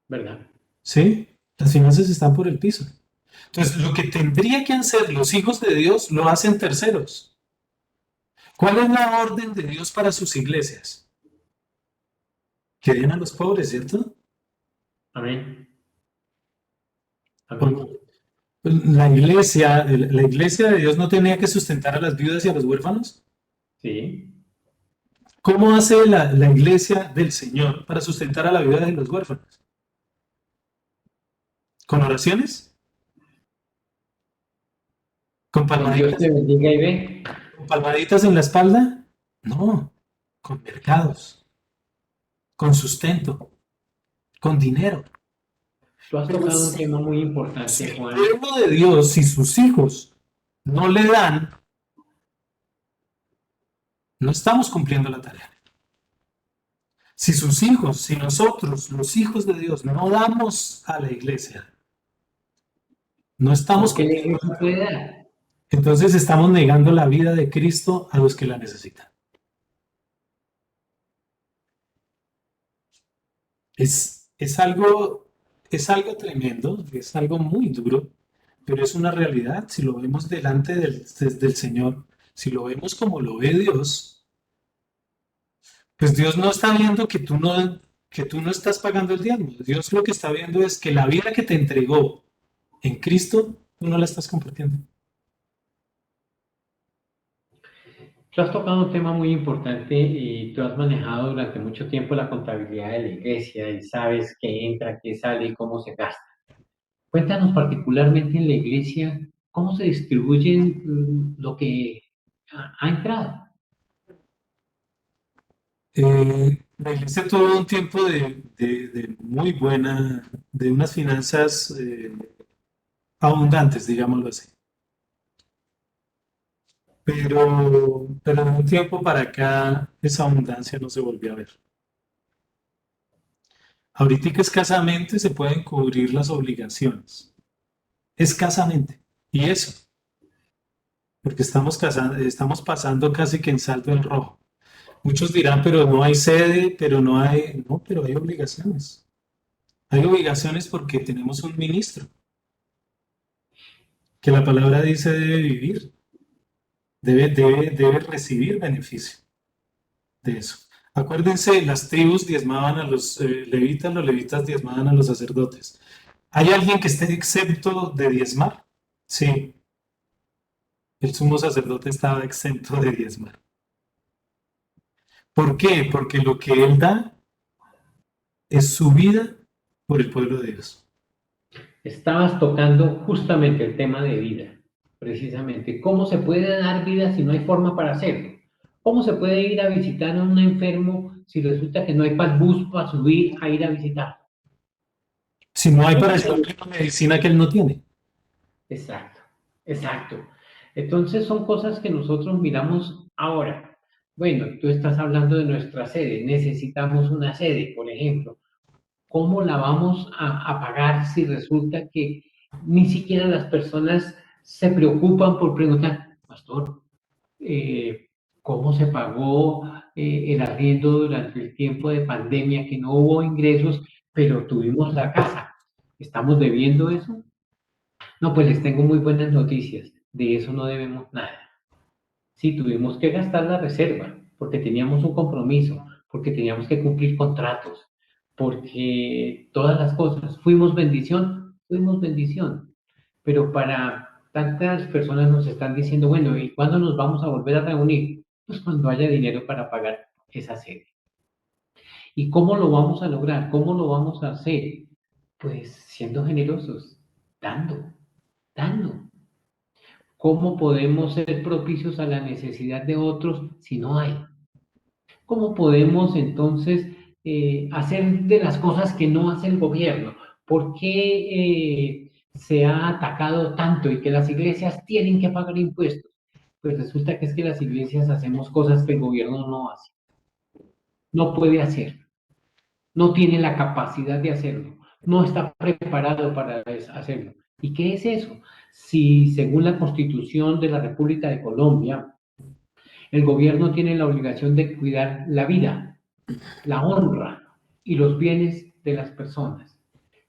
[SPEAKER 2] ¿verdad?
[SPEAKER 3] ¿Sí? Las finanzas están por el piso. Entonces, lo que tendría que hacer los hijos de Dios lo hacen terceros. ¿Cuál es la orden de Dios para sus iglesias? Que den a los pobres, ¿cierto?
[SPEAKER 2] Amén.
[SPEAKER 3] Porque
[SPEAKER 2] Amén.
[SPEAKER 3] la iglesia de Dios no tenía que sustentar a las viudas y a los huérfanos.
[SPEAKER 2] Sí.
[SPEAKER 3] ¿Cómo hace la iglesia del Señor para sustentar a la viuda y los huérfanos? ¿Con oraciones? ¿Con
[SPEAKER 2] Con Dios
[SPEAKER 3] palmaditas?
[SPEAKER 2] te bendiga y ve.
[SPEAKER 3] ¿Con palmaditas en la espalda? No, con mercados, con sustento, con dinero.
[SPEAKER 2] Tú has
[SPEAKER 3] Pero
[SPEAKER 2] tocado un
[SPEAKER 3] si
[SPEAKER 2] tema muy
[SPEAKER 3] si
[SPEAKER 2] importante,
[SPEAKER 3] el
[SPEAKER 2] Juan.
[SPEAKER 3] pueblo de Dios, si sus hijos no le dan, no estamos cumpliendo la tarea. Si sus hijos, si nosotros, los hijos de Dios, no damos a la iglesia, no estamos
[SPEAKER 2] Porque la
[SPEAKER 3] cumpliendo
[SPEAKER 2] iglesia
[SPEAKER 3] la tarea.
[SPEAKER 2] puede dar.
[SPEAKER 3] Entonces estamos negando la vida de Cristo a los que la necesitan. Es algo tremendo, es algo muy duro, pero es una realidad. Si lo vemos delante del Señor, si lo vemos como lo ve Dios, pues Dios no está viendo que tú no estás pagando el diezmo. Dios lo que está viendo es que la vida que te entregó en Cristo, tú no la estás compartiendo.
[SPEAKER 2] Tú has tocado un tema muy importante y tú has manejado durante mucho tiempo la contabilidad de la iglesia y sabes qué entra, qué sale y cómo se gasta. Cuéntanos particularmente en la iglesia cómo se distribuyen lo que ha entrado.
[SPEAKER 3] La iglesia tuvo un tiempo de muy buena, de unas finanzas abundantes, digámoslo así. Pero de un tiempo para acá esa abundancia no se volvió a ver. Ahorita que escasamente se pueden cubrir las obligaciones. Escasamente. Y eso. porque estamos pasando casi que en saldo en rojo. Muchos dirán, pero no hay sede, pero no hay, no, pero hay obligaciones. Hay obligaciones porque tenemos un ministro que la palabra dice debe vivir, debe recibir beneficio de eso. Acuérdense, las tribus diezmaban a los levitas diezmaban a los sacerdotes. ¿Hay alguien que esté exento de diezmar? Sí, el sumo sacerdote estaba exento de diezmar. ¿Por qué? Porque lo que él da es su vida por el pueblo de Dios.
[SPEAKER 2] Estabas tocando justamente el tema de vida, precisamente. ¿Cómo se puede dar vida si no hay forma para hacerlo? ¿Cómo se puede ir a visitar a un enfermo si resulta que no hay bus para subir a ir a visitar?
[SPEAKER 3] Si no hay para llevarle la medicina que él no tiene.
[SPEAKER 2] Exacto, exacto. Entonces son cosas que nosotros miramos ahora. Bueno, tú estás hablando de nuestra sede, necesitamos una sede, por ejemplo. ¿Cómo la vamos a pagar si resulta que ni siquiera las personas se preocupan por preguntar, pastor, ¿cómo se pagó el arriendo durante el tiempo de pandemia que no hubo ingresos, pero tuvimos la casa? ¿Estamos debiendo eso? No, pues les tengo muy buenas noticias. De eso no debemos nada. Sí, tuvimos que gastar la reserva porque teníamos un compromiso, porque teníamos que cumplir contratos, porque todas las cosas. Fuimos bendición. Pero para tantas personas nos están diciendo, bueno, ¿y cuándo nos vamos a volver a reunir? Pues cuando haya dinero para pagar esa sede. ¿Y cómo lo vamos a lograr? ¿Cómo lo vamos a hacer? Pues siendo generosos, dando. ¿Cómo podemos ser propicios a la necesidad de otros si no hay? ¿Cómo podemos entonces hacer de las cosas que no hace el gobierno? ¿Por qué se ha atacado tanto y que las iglesias tienen que pagar impuestos? Pues resulta que es que las iglesias hacemos cosas que el gobierno no hace, no puede hacer, no tiene la capacidad de hacerlo, no está preparado para hacerlo. ¿Y qué es eso? Si según la Constitución de la República de Colombia, el gobierno tiene la obligación de cuidar la vida, la honra y los bienes de las personas.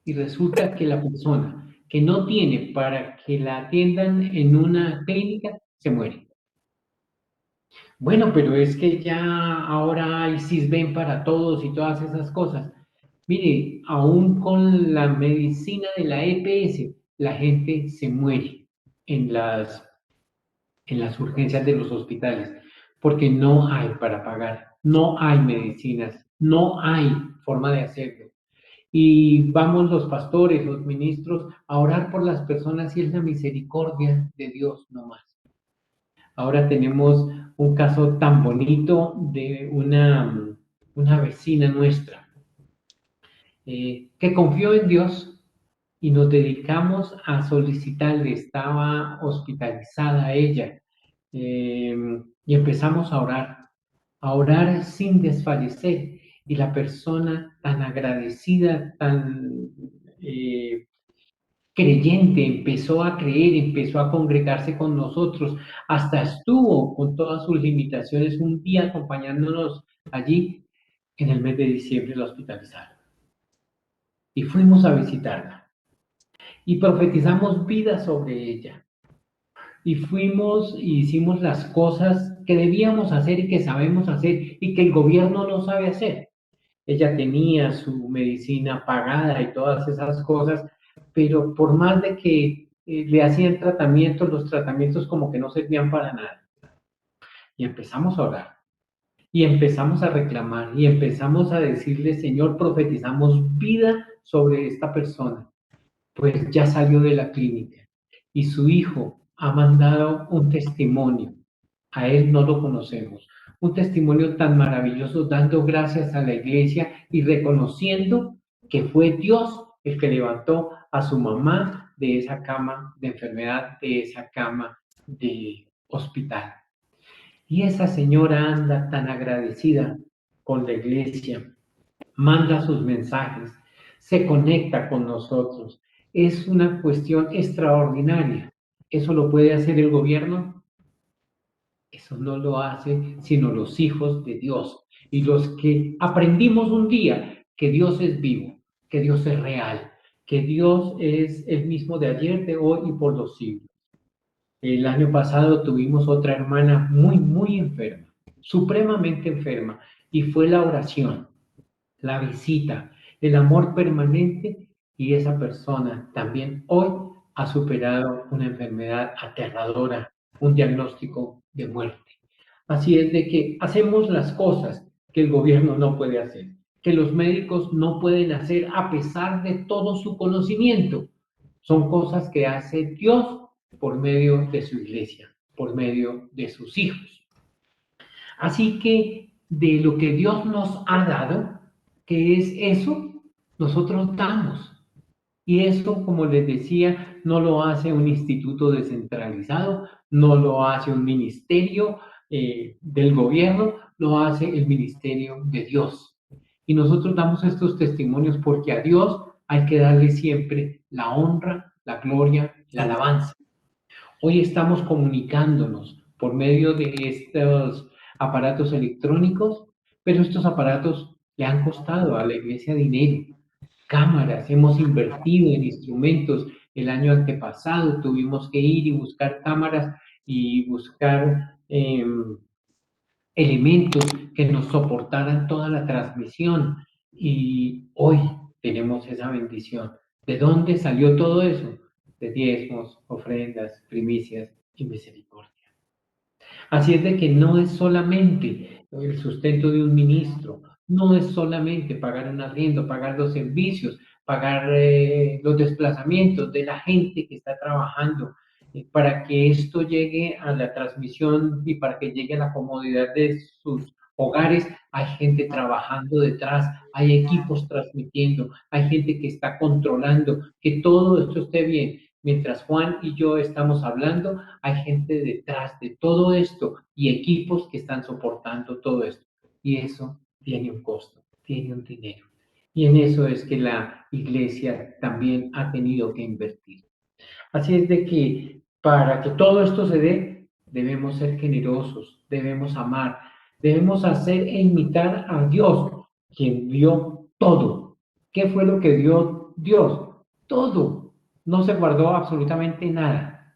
[SPEAKER 2] Y resulta que la persona que no tiene para que la atiendan en una clínica se muere. Bueno, pero es que ya ahora hay Sisbén para todos y todas esas cosas. Mire, aún con la medicina de la EPS, la gente se muere en las urgencias de los hospitales, porque no hay para pagar, no hay medicinas, no hay forma de hacerlo. Y vamos los pastores, los ministros, a orar por las personas y es la misericordia de Dios no más. Ahora tenemos un caso tan bonito de una vecina nuestra que confió en Dios y nos dedicamos a solicitarle, estaba hospitalizada ella, y empezamos a orar sin desfallecer, y la persona tan agradecida, tan creyente, empezó a creer, empezó a congregarse con nosotros, hasta estuvo con todas sus limitaciones un día acompañándonos allí en el mes de diciembre la hospitalizaron. Y fuimos a visitarla y profetizamos vida sobre ella. Y fuimos y hicimos las cosas que debíamos hacer y que sabemos hacer y que el gobierno no sabe hacer. Ella tenía su medicina pagada y todas esas cosas, pero por más de que le hacían tratamientos, los tratamientos como que no servían para nada. Y empezamos a orar, y empezamos a reclamar, y empezamos a decirle, Señor, profetizamos vida sobre esta persona. Pues ya salió de la clínica y su hijo ha mandado un testimonio. A él no lo conocemos. Un testimonio tan maravilloso, dando gracias a la iglesia y reconociendo que fue Dios el que levantó a su mamá de esa cama de enfermedad, de esa cama de hospital. Y esa señora anda tan agradecida con la iglesia, manda sus mensajes, se conecta con nosotros. Es una cuestión extraordinaria. ¿Eso lo puede hacer el gobierno? Eso no lo hacen sino los hijos de Dios y los que aprendimos un día que Dios es vivo, que Dios es real, que Dios es el mismo de ayer, de hoy y por los siglos. El año pasado tuvimos otra hermana muy enferma, supremamente enferma, y fue la oración, la visita, el amor permanente, y esa persona también hoy ha superado una enfermedad aterradora, un diagnóstico de muerte. Así es de que hacemos las cosas que el gobierno no puede hacer, que los médicos no pueden hacer a pesar de todo su conocimiento. Son cosas que hace Dios por medio de su iglesia, por medio de sus hijos. Así que de lo que Dios nos ha dado, que es eso, nosotros damos. Y eso, como les decía, no lo hace un instituto descentralizado, no lo hace un ministerio del gobierno, lo hace el ministerio de Dios. Y nosotros damos estos testimonios porque a Dios hay que darle siempre la honra, la gloria, la alabanza. Hoy estamos comunicándonos por medio de estos aparatos electrónicos, pero estos aparatos le han costado a la iglesia dinero. Cámaras, hemos invertido en instrumentos. El año antepasado tuvimos que ir y buscar cámaras y buscar elementos que nos soportaran toda la transmisión. Y hoy tenemos esa bendición. ¿De dónde salió todo eso? De diezmos, ofrendas, primicias y misericordia. Así es de que no es solamente el sustento de un ministro, no es solamente pagar un arriendo, pagar los servicios, pagar los desplazamientos de la gente que está trabajando para que esto llegue a la transmisión y para que llegue a la comodidad de sus hogares. Hay gente trabajando detrás, hay equipos transmitiendo, hay gente que está controlando que todo esto esté bien. Mientras Juan y yo estamos hablando, hay gente detrás de todo esto y equipos que están soportando todo esto. Y eso tiene un costo, tiene un dinero. Y en eso es que la iglesia también ha tenido que invertir. Así es de que para que todo esto se dé, debemos ser generosos, debemos amar, debemos hacer e imitar a Dios, quien dio todo. ¿Qué fue lo que dio Dios? Todo. No se guardó absolutamente nada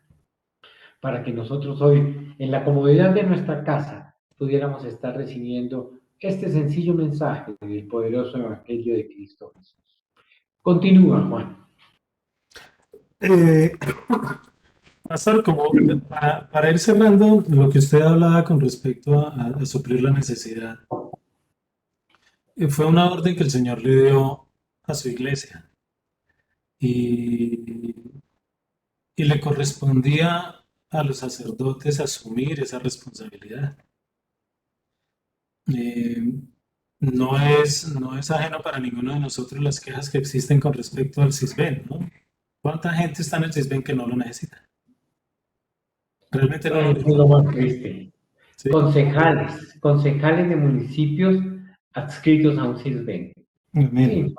[SPEAKER 2] para que nosotros hoy, en la comodidad de nuestra casa, pudiéramos estar recibiendo este sencillo mensaje del poderoso Evangelio de Cristo Jesús. Continúa, Juan.
[SPEAKER 3] Pastor, como para ir cerrando lo que usted hablaba con respecto a suplir la necesidad, fue una orden que el Señor le dio a su iglesia y, y le correspondía a los sacerdotes asumir esa responsabilidad. No es ajeno para ninguno de nosotros las quejas que existen con respecto al CISBEN, ¿no? ¿Cuánta gente está en el CISBEN que no lo necesita? Realmente no lo
[SPEAKER 2] Eso es lo
[SPEAKER 3] necesita.
[SPEAKER 2] más triste.
[SPEAKER 3] Sí.
[SPEAKER 2] Concejales de municipios adscritos a un CISBEN.
[SPEAKER 3] Amén.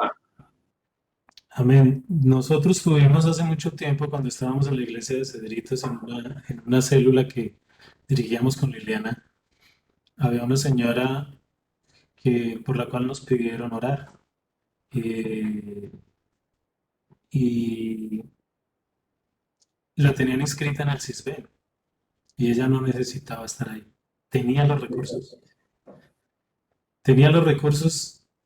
[SPEAKER 3] Amén. Nosotros tuvimos hace mucho tiempo, cuando estábamos en la iglesia de Cedritos, en una célula que dirigíamos con Liliana, había una señora por la cual nos pidieron orar. Y la tenían inscrita en el CISBEN y ella no necesitaba estar ahí. Tenía los recursos.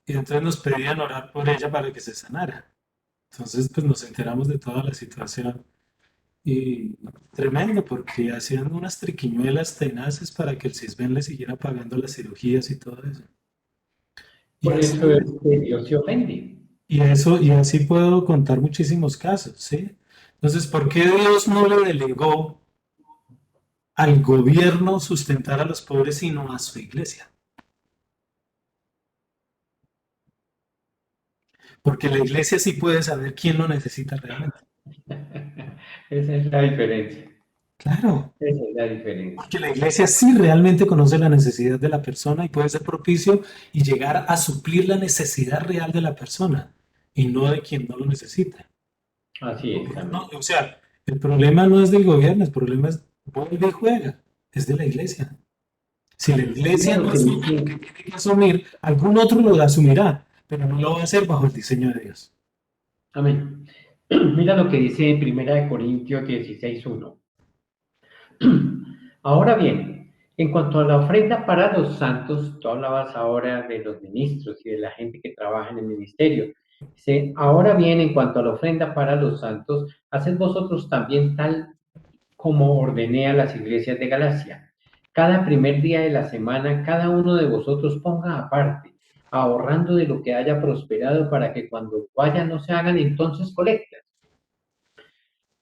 [SPEAKER 3] Y entonces nos pedían orar por ella para que se sanara. Entonces, pues nos enteramos de toda la situación. Y tremendo, porque hacían unas triquiñuelas tenaces para que el CISBEN le siguiera pagando las cirugías y todo eso.
[SPEAKER 2] Por eso es que Dios se ofende.
[SPEAKER 3] Y así puedo contar muchísimos casos, ¿sí? Entonces, ¿por qué Dios no le delegó al gobierno sustentar a los pobres, sino a su iglesia? Porque la iglesia sí puede saber quién lo necesita realmente.
[SPEAKER 2] Esa es la diferencia.
[SPEAKER 3] Claro.
[SPEAKER 2] Esa es la diferencia.
[SPEAKER 3] Porque la iglesia sí realmente conoce la necesidad de la persona y puede ser propicio y llegar a suplir la necesidad real de la persona y no de quien no lo necesita.
[SPEAKER 2] Así es.
[SPEAKER 3] No, o sea, el problema no es del gobierno, el problema es vuelve y juega. es de la iglesia. Si la
[SPEAKER 2] Mira
[SPEAKER 3] iglesia
[SPEAKER 2] lo
[SPEAKER 3] no
[SPEAKER 2] que
[SPEAKER 3] asume lo
[SPEAKER 2] dice,
[SPEAKER 3] que tiene que asumir, algún otro lo asumirá, pero no lo va a hacer bajo el diseño de Dios.
[SPEAKER 2] amén. Mira lo que dice en 1 Corintios 16:1. Ahora bien, en cuanto a la ofrenda para los santos, tú hablabas ahora de los ministros y de la gente que trabaja en el ministerio. Dice, ahora bien, en cuanto a la ofrenda para los santos, haced vosotros también tal como ordené a las iglesias de Galacia. Cada primer día de la semana, cada uno de vosotros ponga aparte, ahorrando de lo que haya prosperado para que cuando vaya no se hagan entonces colectas.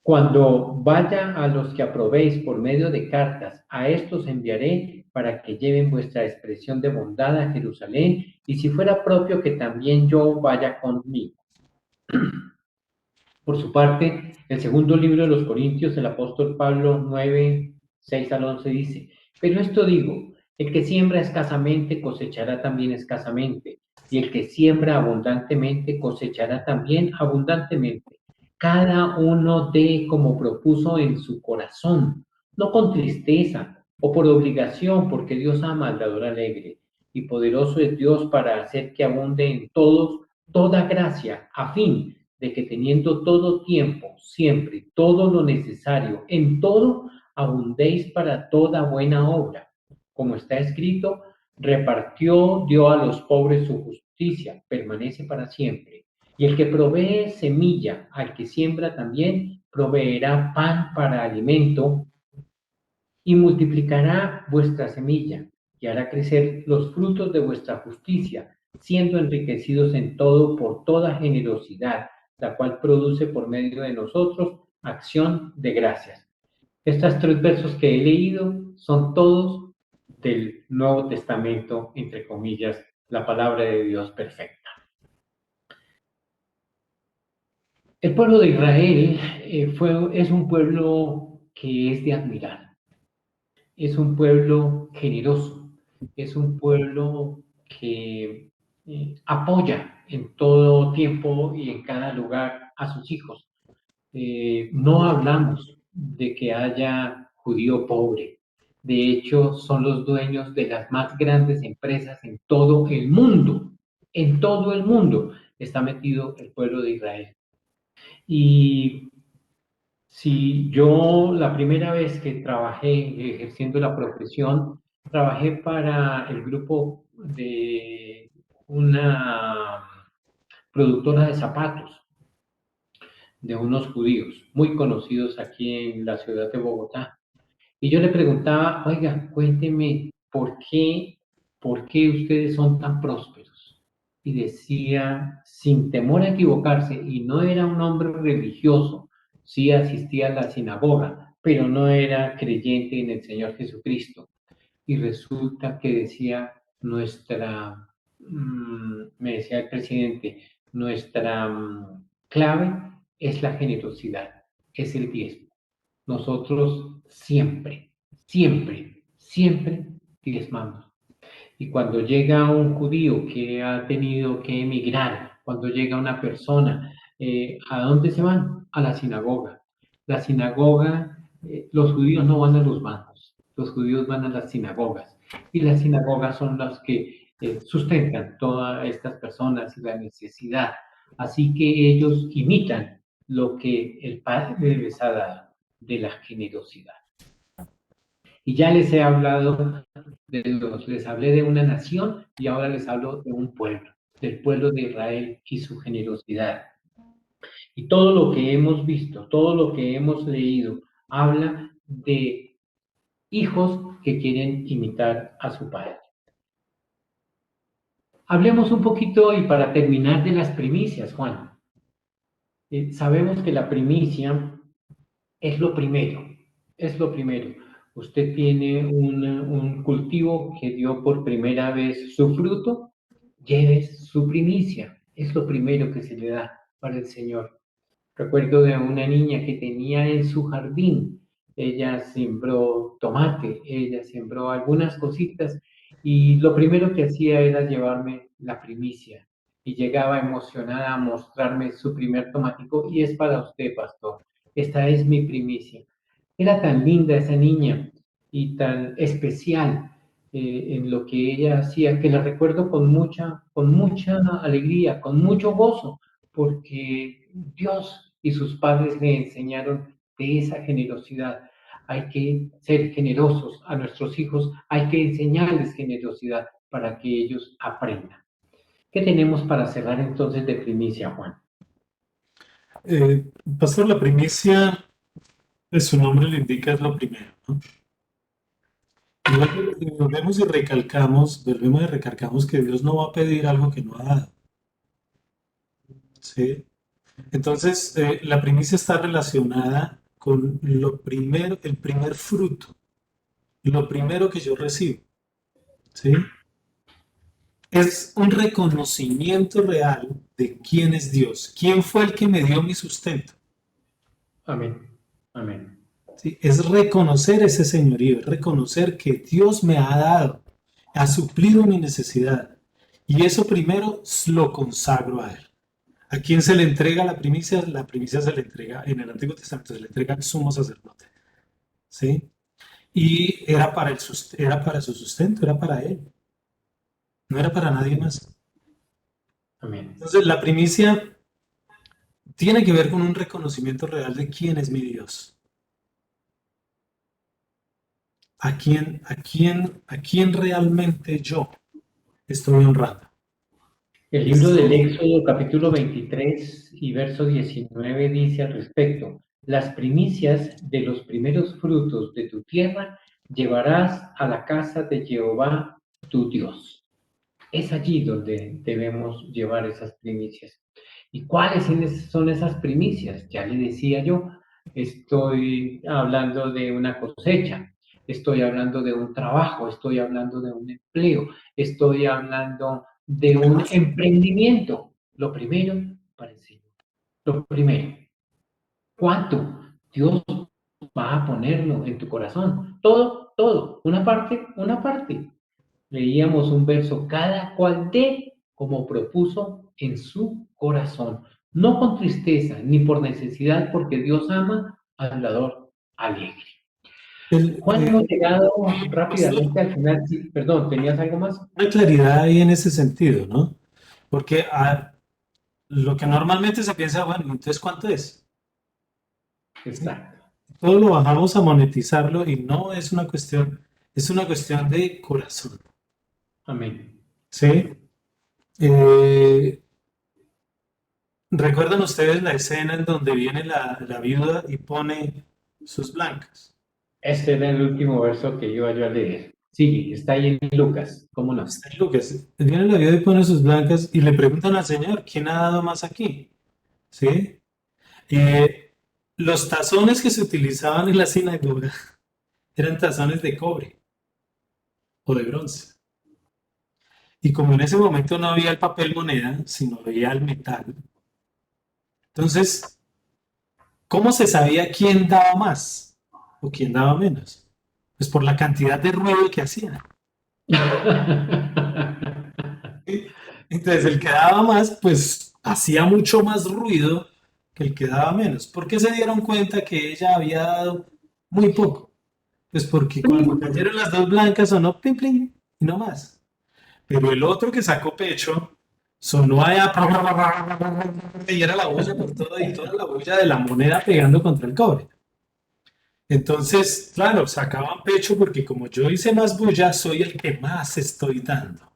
[SPEAKER 2] Cuando vaya a los que aprobéis por medio de cartas, a estos enviaré para que lleven vuestra expresión de bondad a Jerusalén, y si fuera propio que también yo vaya conmigo. Por su parte, el segundo libro de los Corintios, el apóstol Pablo 9:6 al 11 dice, pero esto digo, el que siembra escasamente cosechará también escasamente, y el que siembra abundantemente cosechará también abundantemente. Cada uno dé como propuso en su corazón, no con tristeza o por obligación, porque Dios ama al dador alegre, y poderoso es Dios para hacer que abunde en todos toda gracia, a fin de que teniendo todo tiempo, siempre, todo lo necesario, en todo, abundéis para toda buena obra. Como está escrito, repartió, dio a los pobres su justicia, permanece para siempre. Y el que provee semilla al que siembra también, proveerá pan para alimento y multiplicará vuestra semilla y hará crecer los frutos de vuestra justicia, siendo enriquecidos en todo por toda generosidad, la cual produce por medio de nosotros acción de gracias. Estos tres versos que he leído son todos del Nuevo Testamento, entre comillas, la palabra de Dios perfecta. El pueblo de Israel es un pueblo que es de admirar. Es un pueblo generoso, es un pueblo que apoya en todo tiempo y en cada lugar a sus hijos. No hablamos de que haya judío pobre. De hecho, son los dueños de las más grandes empresas en todo el mundo. En todo el mundo está metido el pueblo de Israel. Y si yo la primera vez que trabajé ejerciendo la profesión, trabajé para el grupo de una productora de zapatos de unos judíos muy conocidos aquí en la ciudad de Bogotá. Y yo le preguntaba, oiga, cuénteme, ¿por qué ustedes son tan prósperos? Y decía, sin temor a equivocarse, y no era un hombre religioso, sí asistía a la sinagoga, pero no era creyente en el Señor Jesucristo. Y resulta que decía, me decía el presidente, nuestra clave es la generosidad, es el diezmo. Nosotros siempre, siempre, siempre diezmamos. Y cuando llega un judío que ha tenido que emigrar, cuando llega una persona, ¿a dónde se van? A la sinagoga. La sinagoga, los judíos no van a los bancos, los judíos van a las sinagogas. Y las sinagogas son las que sustentan todas estas personas y la necesidad. Así que ellos imitan lo que el Padre les ha dado de la generosidad. Y ya les hablé de una nación y ahora les hablo de un pueblo, del pueblo de Israel y su generosidad. Y todo lo que hemos visto, todo lo que hemos leído, habla de hijos que quieren imitar a su padre. Hablemos un poquito y para terminar de las primicias, Juan. Sabemos que la primicia es lo primero, es lo primero. Usted tiene un cultivo que dio por primera vez su fruto, lleve su primicia. Es lo primero que se le da para el Señor. Recuerdo de una niña que tenía en su jardín, ella sembró tomate, ella sembró algunas cositas y lo primero que hacía era llevarme la primicia y llegaba emocionada a mostrarme su primer tomatico y es para usted, pastor, esta es mi primicia. Era tan linda esa niña y tan especial en lo que ella hacía, que la recuerdo con mucha alegría, con mucho gozo, porque Dios y sus padres le enseñaron de esa generosidad. Hay que ser generosos a nuestros hijos, hay que enseñarles generosidad para que ellos aprendan. ¿Qué tenemos para cerrar entonces de primicia, Juan?
[SPEAKER 3] Eh, Pastor, la primicia, pues su nombre lo indica, es lo primero, ¿no? Y volvemos y recalcamos que Dios no va a pedir algo que no ha dado, ¿sí? Entonces, la primicia está relacionada con lo primero, el primer fruto, lo primero que yo recibo, ¿sí? Es un reconocimiento real de quién es Dios, quién fue el que me dio mi sustento.
[SPEAKER 2] Amén. Amén.
[SPEAKER 3] ¿Sí? Es reconocer ese señorío, es reconocer que Dios me ha dado, ha suplido mi necesidad. Y eso primero lo consagro a Él. ¿A quién se le entrega la primicia? La primicia se le entrega, en el Antiguo Testamento se le entrega al sumo sacerdote. ¿Sí? Y era para, era para su sustento, era para Él. No era para nadie más.
[SPEAKER 2] Amén.
[SPEAKER 3] Entonces, la primicia tiene que ver con un reconocimiento real de quién es mi Dios. ¿A quién realmente yo estoy honrando?
[SPEAKER 2] El libro del Éxodo, capítulo 23 y verso 19 dice al respecto: las primicias de los primeros frutos de tu tierra llevarás a la casa de Jehová tu Dios. Es allí donde debemos llevar esas primicias. ¿Y cuáles son esas primicias? Ya le decía yo, estoy hablando de una cosecha, estoy hablando de un trabajo, estoy hablando de un empleo, estoy hablando de un emprendimiento. Lo primero para el Señor. Lo primero, ¿cuánto Dios va a ponerlo en tu corazón? Todo, todo, una parte, una parte. Leíamos un verso, cada cual dé como propuso en su corazón, no con tristeza ni por necesidad, porque Dios ama al dador alegre. Juan, hemos llegado rápidamente al final. Sí, perdón, ¿tenías algo más?
[SPEAKER 3] Una claridad ahí en ese sentido, ¿no? Porque lo que normalmente se piensa, bueno, entonces ¿cuánto es?
[SPEAKER 2] Exacto.
[SPEAKER 3] Todo lo bajamos a monetizarlo y no es una cuestión de corazón,
[SPEAKER 2] Amén.
[SPEAKER 3] ¿sí? Eh, ¿Recuerdan ustedes la escena en donde viene la viuda y pone sus blancas?
[SPEAKER 2] Este era el último verso que iba yo a leer. Sigue, está ahí en Lucas, ¿cómo no?
[SPEAKER 3] Está en Lucas. Viene la viuda y pone sus blancas y le preguntan al Señor, ¿quién ha dado más aquí? ¿Sí? Los tazones que se utilizaban en la sinagoga eran tazones de cobre o de bronce. Y como en ese momento no había el papel moneda, sino había el metal, entonces, ¿cómo se sabía quién daba más o quién daba menos? Pues por la cantidad de ruido que hacía. Entonces, el que daba más, pues hacía mucho más ruido que el que daba menos. ¿Por qué se dieron cuenta que ella había dado muy poco? Pues porque cuando cayeron las dos blancas sonó plim plim y no más. Pero el otro que sacó pecho sonó allá y era la bulla por todo y toda la bulla de la moneda pegando contra el cobre. Entonces, claro, sacaban pecho porque como yo hice más bulla, soy el que más estoy dando.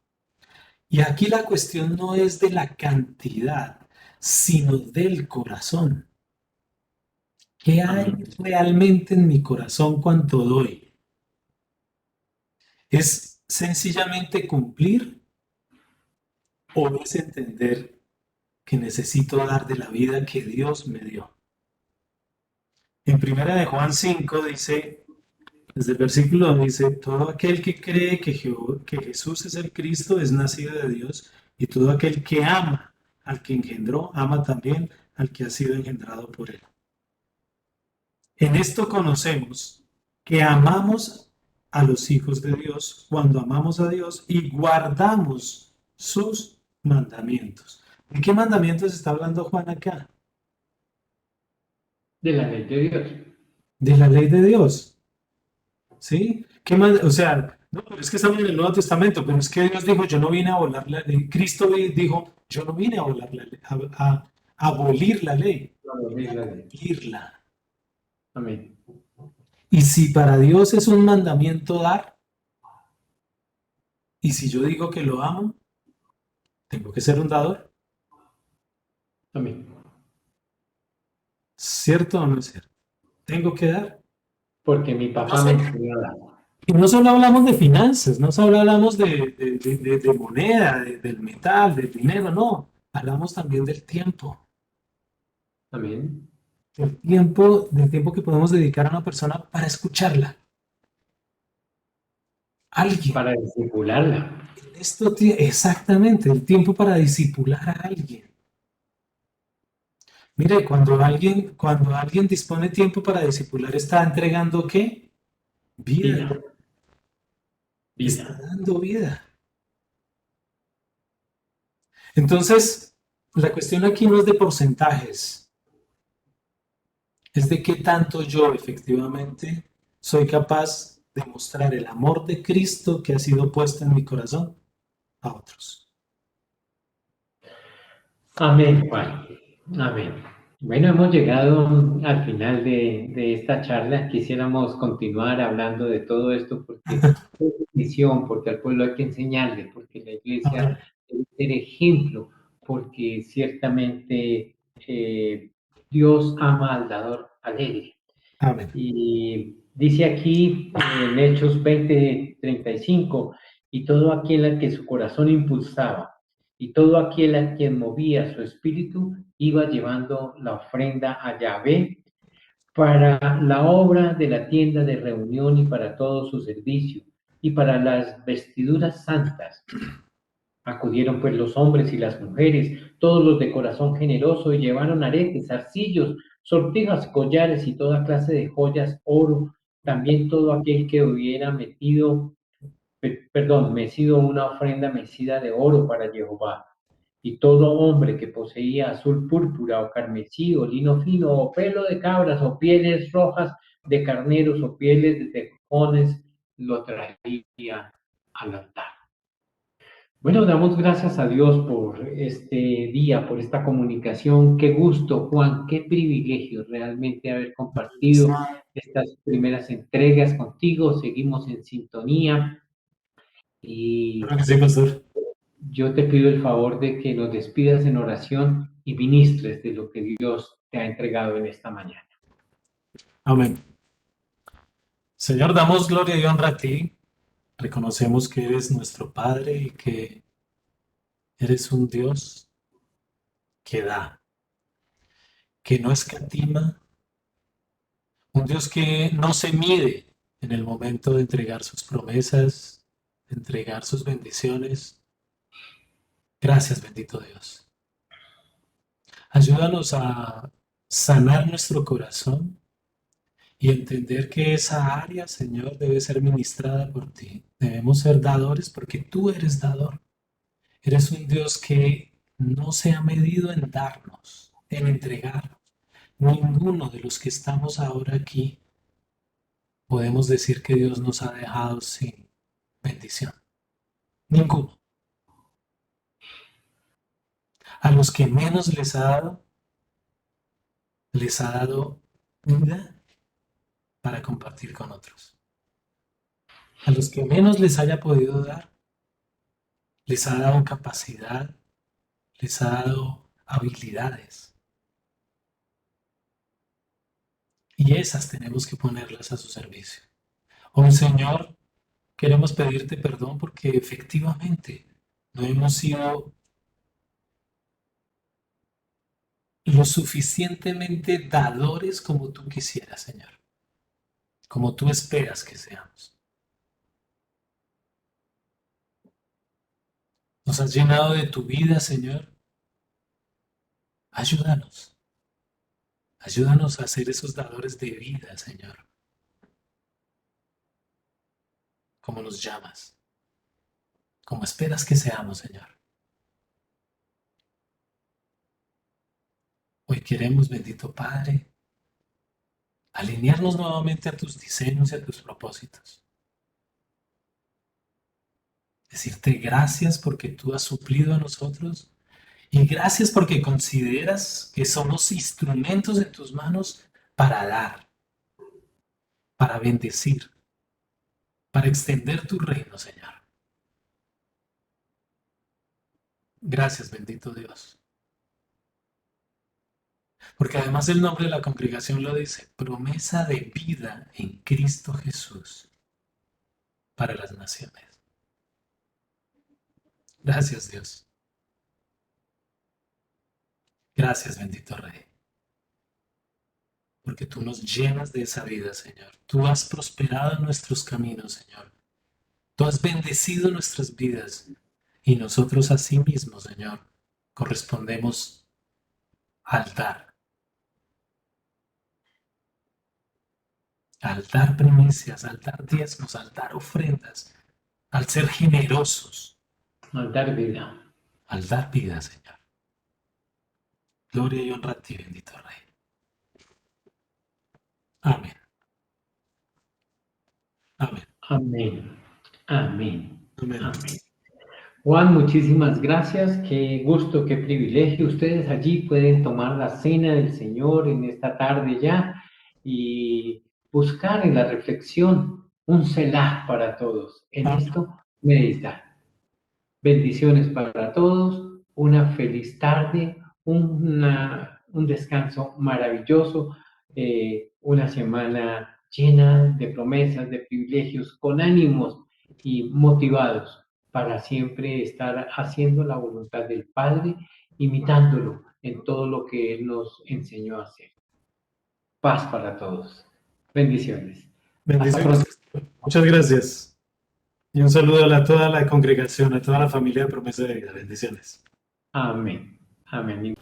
[SPEAKER 3] Y aquí la cuestión no es de la cantidad, sino del corazón. ¿Qué hay realmente en mi corazón cuando doy? ¿Es sencillamente cumplir o es entender que necesito dar de la vida que Dios me dio? En primera de Juan 5 dice, desde el versículo dice, todo aquel que cree que Jesús es el Cristo es nacido de Dios y todo aquel que ama al que engendró, ama también al que ha sido engendrado por él. En esto conocemos que amamos a los hijos de Dios cuando amamos a Dios y guardamos sus mandamientos. ¿De qué mandamientos está hablando Juan acá?
[SPEAKER 2] De la ley de Dios.
[SPEAKER 3] De la ley de Dios. ¿sí? ¿Qué más? O sea, no, pero es que estamos en el Nuevo Testamento, pero es que Dios dijo, yo no vine a volar la ley. Cristo dijo, yo no vine a volar la ley, a abolir la ley, vine a cumplirla.
[SPEAKER 2] Amén.
[SPEAKER 3] Y si para Dios es un mandamiento dar, y si yo digo que lo amo, tengo que ser un dador,
[SPEAKER 2] Amén.
[SPEAKER 3] ¿cierto o no es cierto? Tengo que dar.
[SPEAKER 2] Porque mi
[SPEAKER 3] No
[SPEAKER 2] papá me
[SPEAKER 3] sé.
[SPEAKER 2] enseñó a dar.
[SPEAKER 3] Y no solo hablamos de finanzas, no solo hablamos de moneda, del metal, del dinero, no. Hablamos también
[SPEAKER 2] Amén.
[SPEAKER 3] del tiempo que podemos dedicar a una persona para escucharla. Alguien.
[SPEAKER 2] Para discipularla.
[SPEAKER 3] Exactamente, el tiempo para discipular a alguien. Mire, cuando alguien dispone tiempo para discipular, está entregando ¿qué? Vida.
[SPEAKER 2] Vida.
[SPEAKER 3] Está
[SPEAKER 2] Vida.
[SPEAKER 3] dando vida. Entonces, la cuestión aquí no es de porcentajes, es de qué tanto yo efectivamente soy capaz de mostrar el amor de Cristo que ha sido puesto en mi corazón a otros.
[SPEAKER 2] Amén, Juan. Amén. Bueno, hemos llegado al final de esta charla. Quisiéramos continuar hablando de todo esto porque es misión, porque al pueblo hay que enseñarle, porque la iglesia
[SPEAKER 3] Amén.
[SPEAKER 2] debe ser ejemplo, porque ciertamente Dios ama al dador alegre.
[SPEAKER 3] Amén.
[SPEAKER 2] Y dice aquí en Hechos 20:35, y todo aquel a que su corazón impulsaba, y todo aquel a quien movía su espíritu, iba llevando la ofrenda a Yahvé para la obra de la tienda de reunión y para todo su servicio, y para las vestiduras santas. Acudieron pues los hombres y las mujeres, todos los de corazón generoso, y llevaron aretes, zarcillos, sortijas, collares y toda clase de joyas, oro, también todo aquel que hubiera mecido una ofrenda mecida de oro para Jehová. Y todo hombre que poseía azul púrpura o carmesí o lino fino o pelo de cabras o pieles rojas de carneros o pieles de tejones, lo traía al altar. Bueno, damos gracias a Dios por este día, por esta comunicación. Qué gusto, Juan, qué privilegio realmente haber compartido estas primeras entregas contigo. Seguimos en sintonía y
[SPEAKER 3] Creo que sí, pastor.
[SPEAKER 2] yo te pido el favor de que nos despidas en oración y ministres de lo que Dios te ha entregado en esta mañana.
[SPEAKER 3] Amén. Señor, damos gloria y honra a ti. Reconocemos que eres nuestro Padre y que eres un Dios que da, que no escatima, un Dios que no se mide en el momento de entregar sus promesas, de entregar sus bendiciones. Gracias, bendito Dios. Ayúdanos a sanar nuestro corazón y entender que esa área, Señor, debe ser ministrada por ti. Debemos ser dadores porque tú eres dador. Eres un Dios que no se ha medido en darnos, en entregar. Ninguno de los que estamos ahora aquí podemos decir que Dios nos ha dejado sin bendición. Ninguno. A los que menos les ha dado vida para compartir con otros. A los que menos les haya podido dar, les ha dado capacidad, les ha dado habilidades. Y esas tenemos que ponerlas a su servicio. Hoy, Señor, queremos pedirte perdón porque efectivamente no hemos sido lo suficientemente dadores como tú quisieras, Señor, como tú esperas que seamos. Nos has llenado de tu vida, Señor. Ayúdanos. Ayúdanos a ser esos dadores de vida, Señor, como nos llamas, como esperas que seamos, Señor. Hoy queremos, bendito Padre, alinearnos nuevamente a tus diseños y a tus propósitos. Decirte gracias porque tú has suplido a nosotros y gracias porque consideras que somos instrumentos en tus manos para dar, para bendecir, para extender tu reino, Señor. Gracias, bendito Dios. Porque además el nombre de la congregación lo dice, promesa de vida en Cristo Jesús para las naciones. Gracias, Dios. Gracias, bendito Rey. Porque tú nos llenas de esa vida, Señor. Tú has prosperado en nuestros caminos, Señor. Tú has bendecido nuestras vidas y nosotros asimismo, Señor, correspondemos al dar. Al dar primicias, al dar diezmos, al dar ofrendas, al ser generosos,
[SPEAKER 2] Al dar vida.
[SPEAKER 3] al dar vida, Señor. Gloria y honra a ti, bendito Rey. Amén. Amén.
[SPEAKER 2] Amén. Amén.
[SPEAKER 3] Amén.
[SPEAKER 2] Amén. Juan, muchísimas gracias. Qué gusto, qué privilegio. Ustedes allí pueden tomar la cena del Señor en esta tarde ya y buscar en la reflexión un selah para todos. En esto, meditar. Bendiciones para todos. Una feliz tarde. Un descanso maravilloso. Una semana llena de promesas, de privilegios, con ánimos y motivados para siempre estar haciendo la voluntad del Padre, imitándolo en todo lo que Él nos enseñó a hacer. Paz para todos. Bendiciones.
[SPEAKER 3] Bendiciones. Muchas gracias. Y un saludo a toda la congregación, a toda la familia de Promesa de Vida. Bendiciones.
[SPEAKER 2] Amén. Amén.